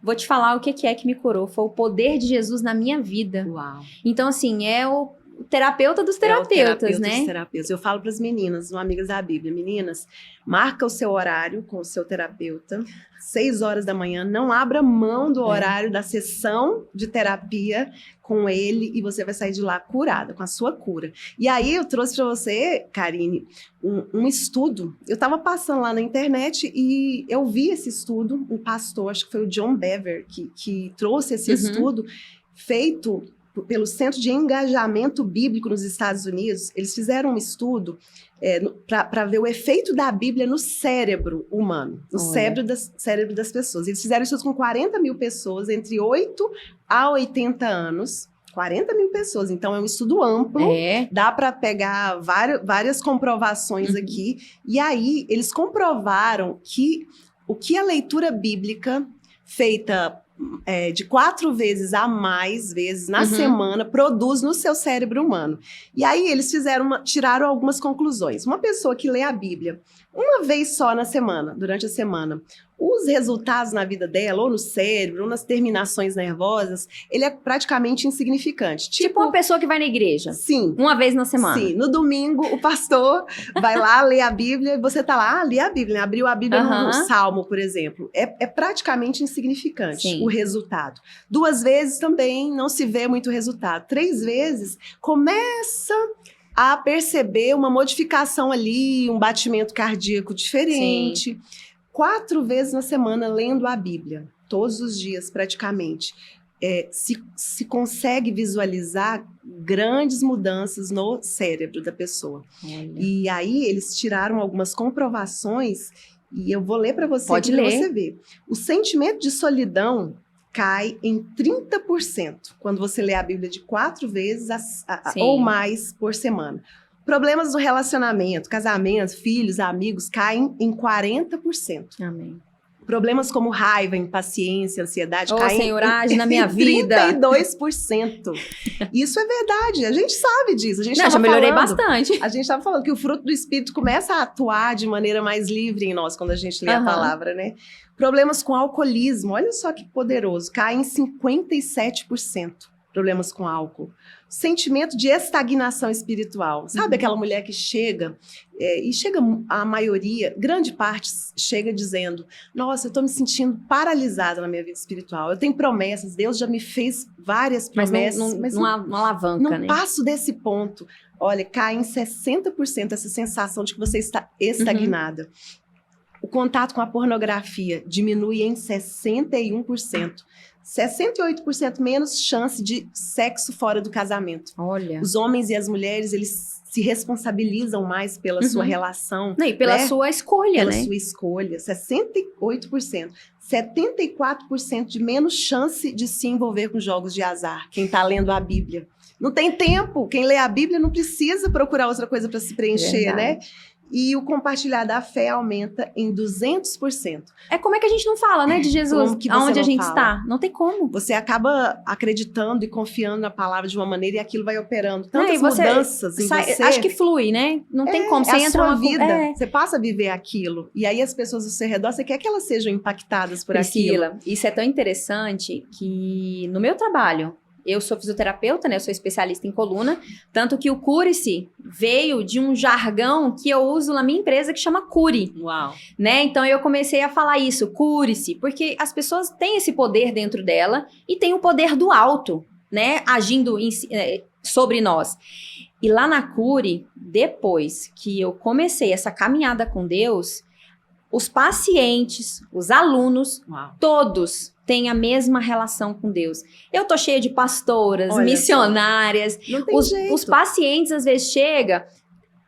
vou te falar o que é que me curou. Foi o poder de Jesus na minha vida. Uau. Então, assim, é o terapeuta dos terapeutas, né? Dos terapeutas. Eu falo para as meninas, Amigas da Bíblia, meninas, marca o seu horário com o seu terapeuta, 6 horas da manhã, não abra mão do horário da sessão de terapia com ele e você vai sair de lá curada, com a sua cura. E aí eu trouxe para você, Karine, um estudo. Eu estava passando lá na internet e eu vi esse estudo, um pastor, acho que foi o John Bever, que trouxe esse estudo feito pelo Centro de Engajamento Bíblico nos Estados Unidos. Eles fizeram um estudo para ver o efeito da Bíblia no cérebro humano, no cérebro das pessoas. Eles fizeram isso com 40 mil pessoas entre 8 a 80 anos. 40 mil pessoas, então é um estudo amplo, dá para pegar várias comprovações aqui, e aí eles comprovaram que o que a leitura bíblica feita de 4 vezes a mais vezes na semana produz no seu cérebro humano. E aí eles tiraram algumas conclusões. Uma pessoa que lê a Bíblia uma vez só na semana, durante a semana, os resultados na vida dela, ou no cérebro, ou nas terminações nervosas, ele é praticamente insignificante. Tipo uma pessoa que vai na igreja. Sim. Uma vez na semana. Sim. No domingo, o pastor vai lá ler a Bíblia e você tá lá, lê a Bíblia, né? Abriu a Bíblia no Salmo, por exemplo. É praticamente insignificante o resultado. 2 vezes também não se vê muito resultado. 3 vezes começa a perceber uma modificação ali, um batimento cardíaco diferente. Sim. 4 vezes na semana lendo a Bíblia, todos os dias praticamente, se consegue visualizar grandes mudanças no cérebro da pessoa. Olha. E aí eles tiraram algumas comprovações e eu vou ler para você para você ver. O sentimento de solidão cai em 30% quando você lê a Bíblia de 4 vezes ou mais por semana. Problemas no relacionamento, casamento, filhos, amigos, caem em 40%. Amém. Problemas como raiva, impaciência, ansiedade, caem Senhor, age na minha vida. 32%. Isso é verdade, a gente sabe disso. Já melhorei bastante. A gente estava falando que o fruto do Espírito começa a atuar de maneira mais livre em nós quando a gente lê a palavra, né? Problemas com alcoolismo, olha só que poderoso, caem em 57%. Problemas com álcool. Sentimento de estagnação espiritual. Sabe aquela mulher que chega, e chega a maioria, grande parte, chega dizendo, nossa, eu estou me sentindo paralisada na minha vida espiritual. Eu tenho promessas, Deus já me fez várias promessas. Mas não alavanca, né? Não passo desse ponto. Olha, cai em 60% essa sensação de que você está estagnada. O contato com a pornografia diminui em 61%. 68% menos chance de sexo fora do casamento. Olha. Os homens e as mulheres, eles se responsabilizam mais pela sua relação. Não, e pela sua escolha, pela né? sua escolha. 68%. 74% de menos chance de se envolver com jogos de azar. Quem está lendo a Bíblia. Não tem tempo. Quem lê a Bíblia não precisa procurar outra coisa para se preencher, né? E o compartilhar da fé aumenta em 200%. É como é que a gente não fala, né, de Jesus? Como que você Aonde a não gente fala? está? Não tem como. Você acaba acreditando e confiando na palavra de uma maneira e aquilo vai operando Não, e tantas você mudanças em você. Acho que flui, né? Não tem como. Você É a entra sua numa vida. É. Você passa a viver aquilo. E aí as pessoas ao seu redor, você quer que elas sejam impactadas por aquilo. Priscila, isso é tão interessante que no meu trabalho, eu sou fisioterapeuta, né? Eu sou especialista em coluna. Tanto que o Cure-se veio de um jargão que eu uso na minha empresa que chama Cure. Uau. Né? Então eu comecei a falar isso, Cure-se, porque as pessoas têm esse poder dentro dela e tem o poder do alto, né? Agindo sobre nós. E lá na Cure, depois que eu comecei essa caminhada com Deus, os pacientes, os alunos, Uau. todos têm a mesma relação com Deus. Eu tô cheia de pastoras, Olha missionárias. Não tem jeito. Os pacientes às vezes chegam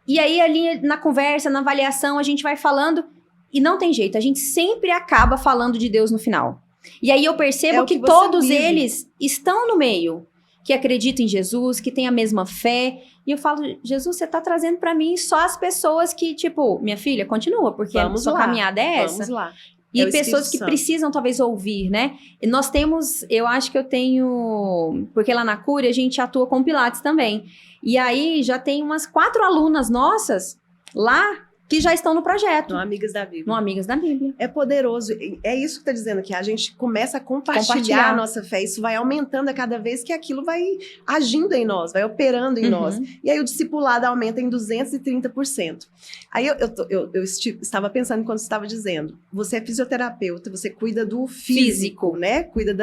e aí ali na conversa, na avaliação, a gente vai falando e não tem jeito. A gente sempre acaba falando de Deus no final. E aí eu percebo É o que que você todos vive. eles estão no meio, que acreditam em Jesus, que têm a mesma fé. E eu falo, Jesus, você tá trazendo pra mim só as pessoas que, tipo, minha filha, continua, porque Vamos a sua lá, caminhada é essa. Vamos lá. E É o pessoas Espírito que Santo. precisam talvez ouvir, né? E nós temos, eu acho que eu tenho, porque lá na Cure a gente atua com Pilates também. E aí já tem umas 4 alunas nossas lá que já estão no projeto. Não, amigas da Bíblia. No Amigas da Bíblia. É poderoso. É isso que está dizendo aqui. A gente começa a compartilhar Compartilhar. a nossa fé. Isso vai aumentando a cada vez que aquilo vai agindo em nós, vai operando em nós. E aí o discipulado aumenta em 230%. Aí eu estava pensando enquanto você estava dizendo. Você é fisioterapeuta, você cuida do físico, né? Cuida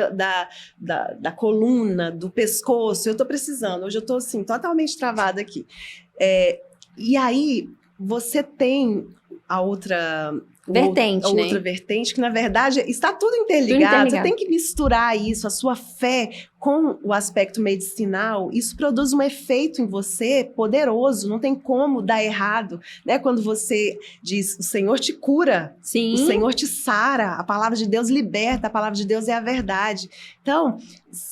da coluna, do pescoço. Eu estou precisando. Hoje eu estou assim, totalmente travada aqui. E aí você tem a outra Vertente, né? outra vertente, que na verdade está tudo interligado. Você tem que misturar isso, a sua fé, com o aspecto medicinal. Isso produz um efeito em você poderoso, não tem como dar errado, né? Quando você diz, o Senhor te cura, Sim. o Senhor te sara, a palavra de Deus liberta, a palavra de Deus é a verdade. Então,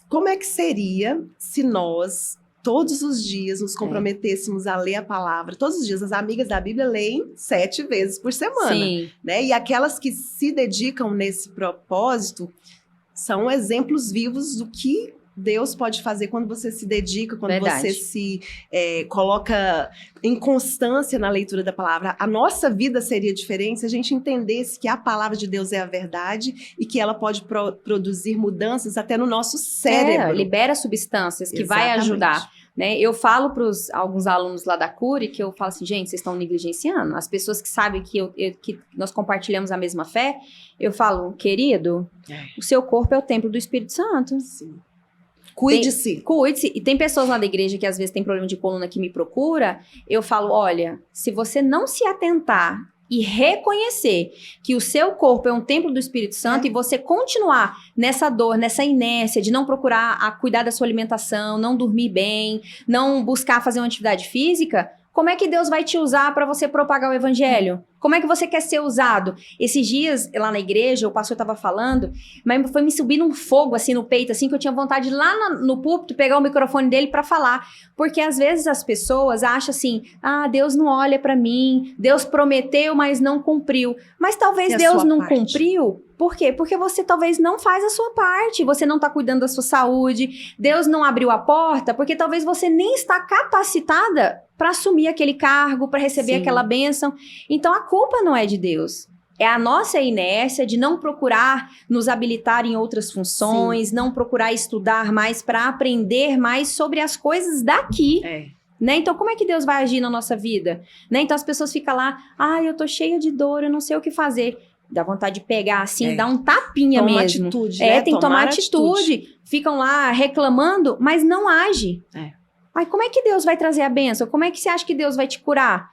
como é que seria se nós todos os dias nos comprometêssemos a ler a palavra? Todos os dias, as amigas da Bíblia leem 7 vezes por semana. Sim. Né? E aquelas que se dedicam nesse propósito são exemplos vivos do que Deus pode fazer quando você se dedica, quando Verdade. você se coloca em constância na leitura da palavra. A nossa vida seria diferente se a gente entendesse que a palavra de Deus é a verdade e que ela pode produzir mudanças até no nosso cérebro. Libera substâncias que vai Exatamente. ajudar. Né? Eu falo para alguns alunos lá da Cure que eu falo assim, gente, vocês estão negligenciando. As pessoas que sabem que nós compartilhamos a mesma fé, eu falo, querido, o seu corpo é o templo do Espírito Santo. Sim. Cuide-se. Cuide-se. E tem pessoas lá da igreja que às vezes tem problema de coluna que me procura, eu falo, olha, se você não se atentar e reconhecer que o seu corpo é um templo do Espírito Santo e você continuar nessa dor, nessa inércia de não procurar cuidar da sua alimentação, não dormir bem, não buscar fazer uma atividade física, como é que Deus vai te usar para você propagar o evangelho? Como é que você quer ser usado? Esses dias, lá na igreja, o pastor estava falando, mas foi me subindo um fogo, assim, no peito, assim, que eu tinha vontade de ir lá no púlpito, pegar o microfone dele para falar. Porque, às vezes, as pessoas acham assim, Deus não olha para mim, Deus prometeu, mas não cumpriu. Mas talvez Deus não cumpriu. Por quê? Porque você talvez não faz a sua parte, você não está cuidando da sua saúde, Deus não abriu a porta, porque talvez você nem está capacitada para assumir aquele cargo, para receber aquela bênção. Então, a culpa não é de Deus. É a nossa inércia de não procurar nos habilitar em outras funções, não procurar estudar mais para aprender mais sobre as coisas daqui. Né? Então, como é que Deus vai agir na nossa vida? Né? Então, as pessoas ficam lá, eu tô cheia de dor, eu não sei o que fazer. Dá vontade de pegar assim, dar um tapinha Toma mesmo. Atitude, né? Tem que tomar atitude. Ficam lá reclamando, mas não age. Aí como é que Deus vai trazer a bênção? Como é que você acha que Deus vai te curar?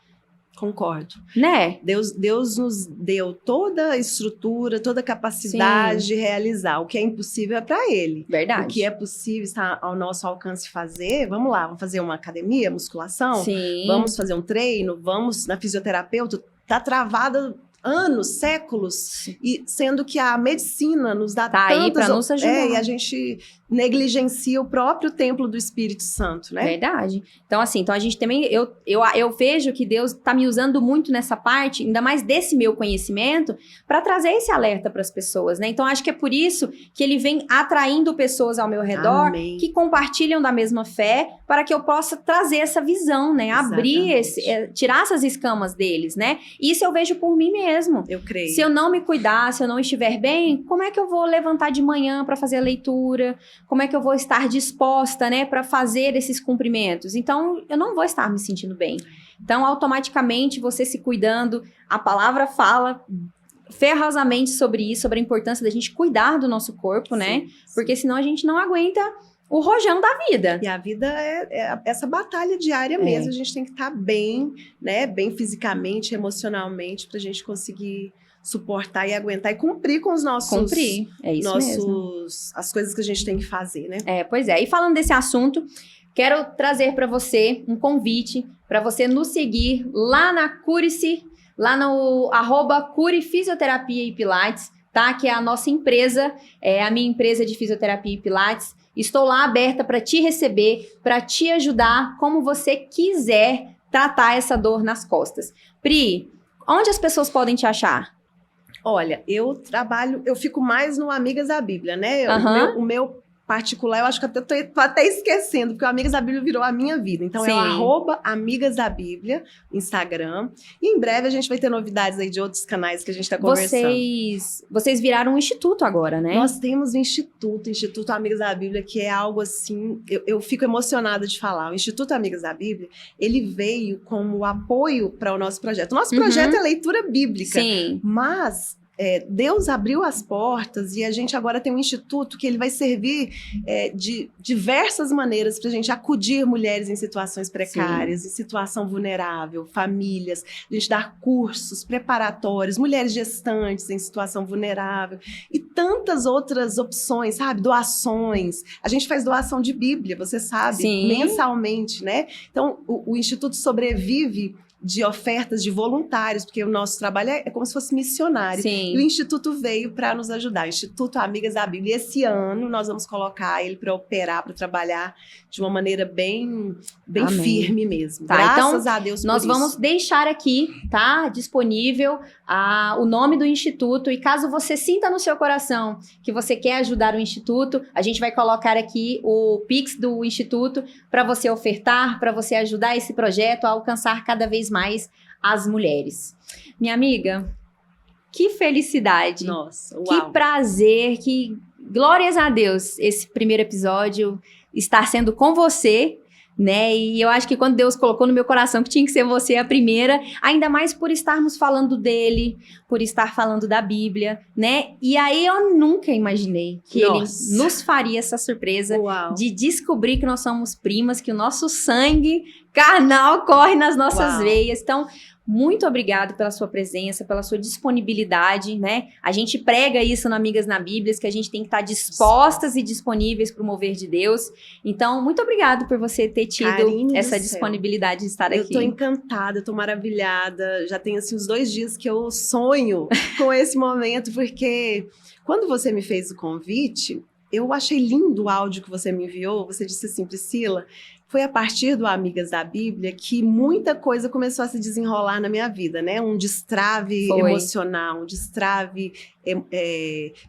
Concordo. né? Deus nos deu toda a estrutura, toda a capacidade de realizar. O que é impossível é para Ele. Verdade. O que é possível está ao nosso alcance fazer. Vamos lá, vamos fazer uma academia, musculação? Sim. Vamos fazer um treino? Vamos na fisioterapeuta? Está travada anos, séculos, e sendo que a medicina nos dá Tá aí tantas... pra nos ajudar. e a gente negligencia o próprio templo do Espírito Santo, né? Verdade. Então, assim, então a gente também, eu vejo que Deus tá me usando muito nessa parte, ainda mais desse meu conhecimento, para trazer esse alerta para as pessoas, né? Então, acho que é por isso que ele vem atraindo pessoas ao meu redor Amém. que compartilham da mesma fé, para que eu possa trazer essa visão, né? Abrir tirar essas escamas deles, né? Isso eu vejo por mim mesmo. Eu creio. Se eu não me cuidar, se eu não estiver bem, como é que eu vou levantar de manhã para fazer a leitura? Como é que eu vou estar disposta, né, para fazer esses cumprimentos? Então, eu não vou estar me sentindo bem. Então, automaticamente, você se cuidando, a palavra fala ferrosamente sobre isso, sobre a importância da gente cuidar do nosso corpo, né? Porque senão a gente não aguenta o rojão da vida. E a vida é essa batalha diária mesmo. A gente tem que estar bem, né? Bem fisicamente, emocionalmente, pra gente conseguir suportar e aguentar e cumprir com os nossos... Cumprir, é isso mesmo. As coisas que a gente tem que fazer, né? Pois é. E falando desse assunto, quero trazer para você um convite para você nos seguir lá na Cure-se, lá no @Cure Fisioterapia e Pilates, tá? Que é a nossa empresa, a minha empresa de fisioterapia e pilates. Estou lá aberta para te receber, para te ajudar como você quiser tratar essa dor nas costas. Pri, onde as pessoas podem te achar? Olha, eu fico mais no Amigas da Bíblia, né? O meu particular, eu acho que eu tô até esquecendo, porque o Amigas da Bíblia virou a minha vida. Então, é o @Amigas da Bíblia, Instagram. E em breve a gente vai ter novidades aí de outros canais que a gente tá conversando. Vocês viraram um instituto agora, né? Nós temos o Instituto Amigas da Bíblia, que é algo assim, eu fico emocionada de falar. O Instituto Amigas da Bíblia, ele veio como apoio para o nosso projeto. O nosso projeto é leitura bíblica. Sim. Mas Deus abriu as portas e a gente agora tem um instituto que ele vai servir de diversas maneiras para a gente acudir mulheres em situações precárias, em situação vulnerável, famílias, a gente dar cursos preparatórios, mulheres gestantes em situação vulnerável e tantas outras opções, sabe? Doações. A gente faz doação de Bíblia, você sabe, mensalmente, né? Então, o Instituto sobrevive de ofertas de voluntários, porque o nosso trabalho é como se fosse missionário. Sim. E o Instituto veio para nos ajudar, o Instituto Amigas da Bíblia. E esse ano nós vamos colocar ele para operar, para trabalhar de uma maneira bem firme mesmo. Tá, Graças então, a Deus por nós isso. vamos deixar aqui, tá? Disponível o nome do Instituto. E caso você sinta no seu coração que você quer ajudar o Instituto, a gente vai colocar aqui o Pix do Instituto para você ofertar, para você ajudar esse projeto a alcançar cada vez mais as mulheres. Minha amiga, que felicidade. Nossa, uau. Que prazer, que glórias a Deus esse primeiro episódio estar sendo com você, né? E eu acho que quando Deus colocou no meu coração que tinha que ser você a primeira, ainda mais por estarmos falando dele, por estar falando da Bíblia, né? E aí eu nunca imaginei que ele nos faria essa surpresa de descobrir que nós somos primas, que o nosso sangue carnal corre nas nossas veias. Então, muito obrigado pela sua presença, pela sua disponibilidade, né? A gente prega isso no Amigas na Bíblia, que a gente tem que estar dispostas e disponíveis para o mover de Deus. Então, muito obrigado por você ter tido essa disponibilidade de estar aqui. Eu tô encantada, eu tô maravilhada. Já tem, assim, uns 2 dias que eu sonho com esse momento, porque quando você me fez o convite, eu achei lindo o áudio que você me enviou. Você disse assim, Priscila, foi a partir do Amigas da Bíblia que muita coisa começou a se desenrolar na minha vida, né? Um destrave emocional, um destrave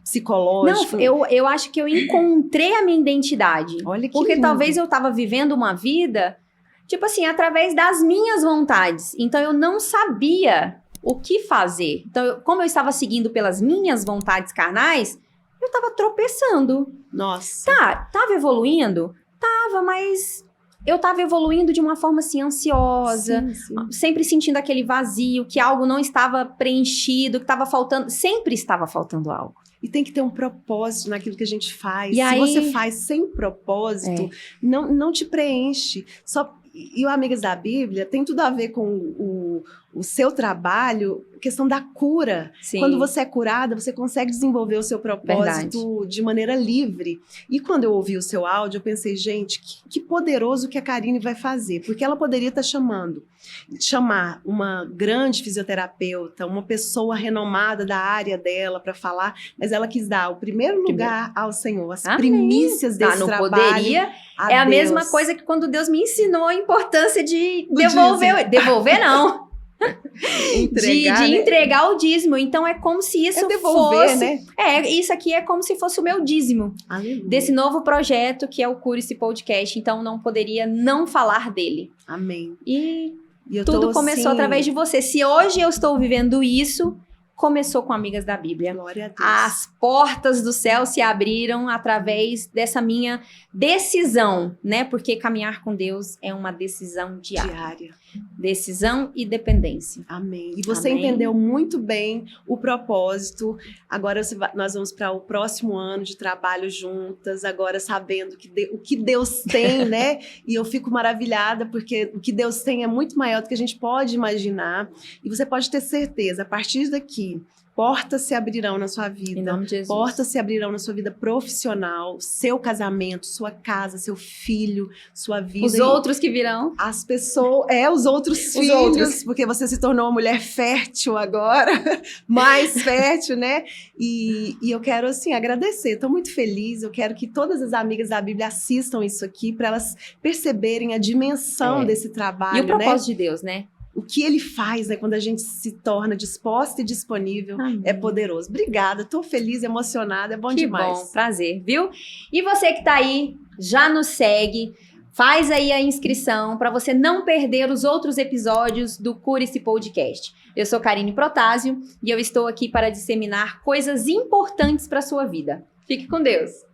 psicológico. Não, eu acho que eu encontrei a minha identidade. Olha que porque lindo. Talvez eu tava vivendo uma vida, tipo assim, através das minhas vontades. Então, eu não sabia o que fazer. Então, como eu estava seguindo pelas minhas vontades carnais, eu tava tropeçando. Nossa. Tava evoluindo? Tava, mas eu tava evoluindo de uma forma assim, ansiosa, sempre sentindo aquele vazio, que algo não estava preenchido, que estava faltando, sempre estava faltando algo. E tem que ter um propósito naquilo que a gente faz. E Se aí, você faz sem propósito, não te preenche. E o Amigas da Bíblia tem tudo a ver com o seu trabalho, questão da cura. Sim. Quando você é curada, você consegue desenvolver o seu propósito de maneira livre. E quando eu ouvi o seu áudio, eu pensei, gente, que poderoso que a Karine vai fazer. Porque ela poderia estar chamar uma grande fisioterapeuta, uma pessoa renomada da área dela para falar, mas ela quis dar o primeiro lugar ao Senhor, as primícias desse não trabalho. Poderia. É a mesma coisa que quando Deus me ensinou a importância de devolver. Devolver, não. De entregar o dízimo. Então, é como se isso devolver, fosse... né? Isso aqui é como se fosse o meu dízimo. Aleluia. Desse novo projeto que é o Cure-se Podcast. Então, não poderia não falar dele. Amém. E eu tudo começou através de você. Se hoje eu estou vivendo isso, começou com Amigas da Bíblia. Glória a Deus. As portas do céu se abriram através dessa minha decisão, né? Porque caminhar com Deus é uma decisão diária. Decisão e dependência. Amém. E você entendeu muito bem o propósito. Agora nós vamos para o próximo ano de trabalho juntas, agora sabendo o que Deus tem, né? E eu fico maravilhada, porque o que Deus tem é muito maior do que a gente pode imaginar. E você pode ter certeza, a partir daqui, portas se abrirão na sua vida. Em nome de Jesus. Portas se abrirão na sua vida profissional, seu casamento, sua casa, seu filho, sua vida. Os outros que virão. As pessoas, os outros filhos, porque você se tornou uma mulher fértil agora, mais fértil, né? E eu quero, assim, agradecer. Estou muito feliz. Eu quero que todas as amigas da Bíblia assistam isso aqui para elas perceberem a dimensão desse trabalho, e o propósito né? de Deus, né? O que ele faz, né, quando a gente se torna disposta e disponível, é poderoso. Obrigada, tô feliz, emocionada, é bom demais. Que bom, prazer, viu? E você que tá aí, já nos segue, faz aí a inscrição para você não perder os outros episódios do Cure-se Podcast. Eu sou Karine Protásio e eu estou aqui para disseminar coisas importantes para sua vida. Fique com Deus!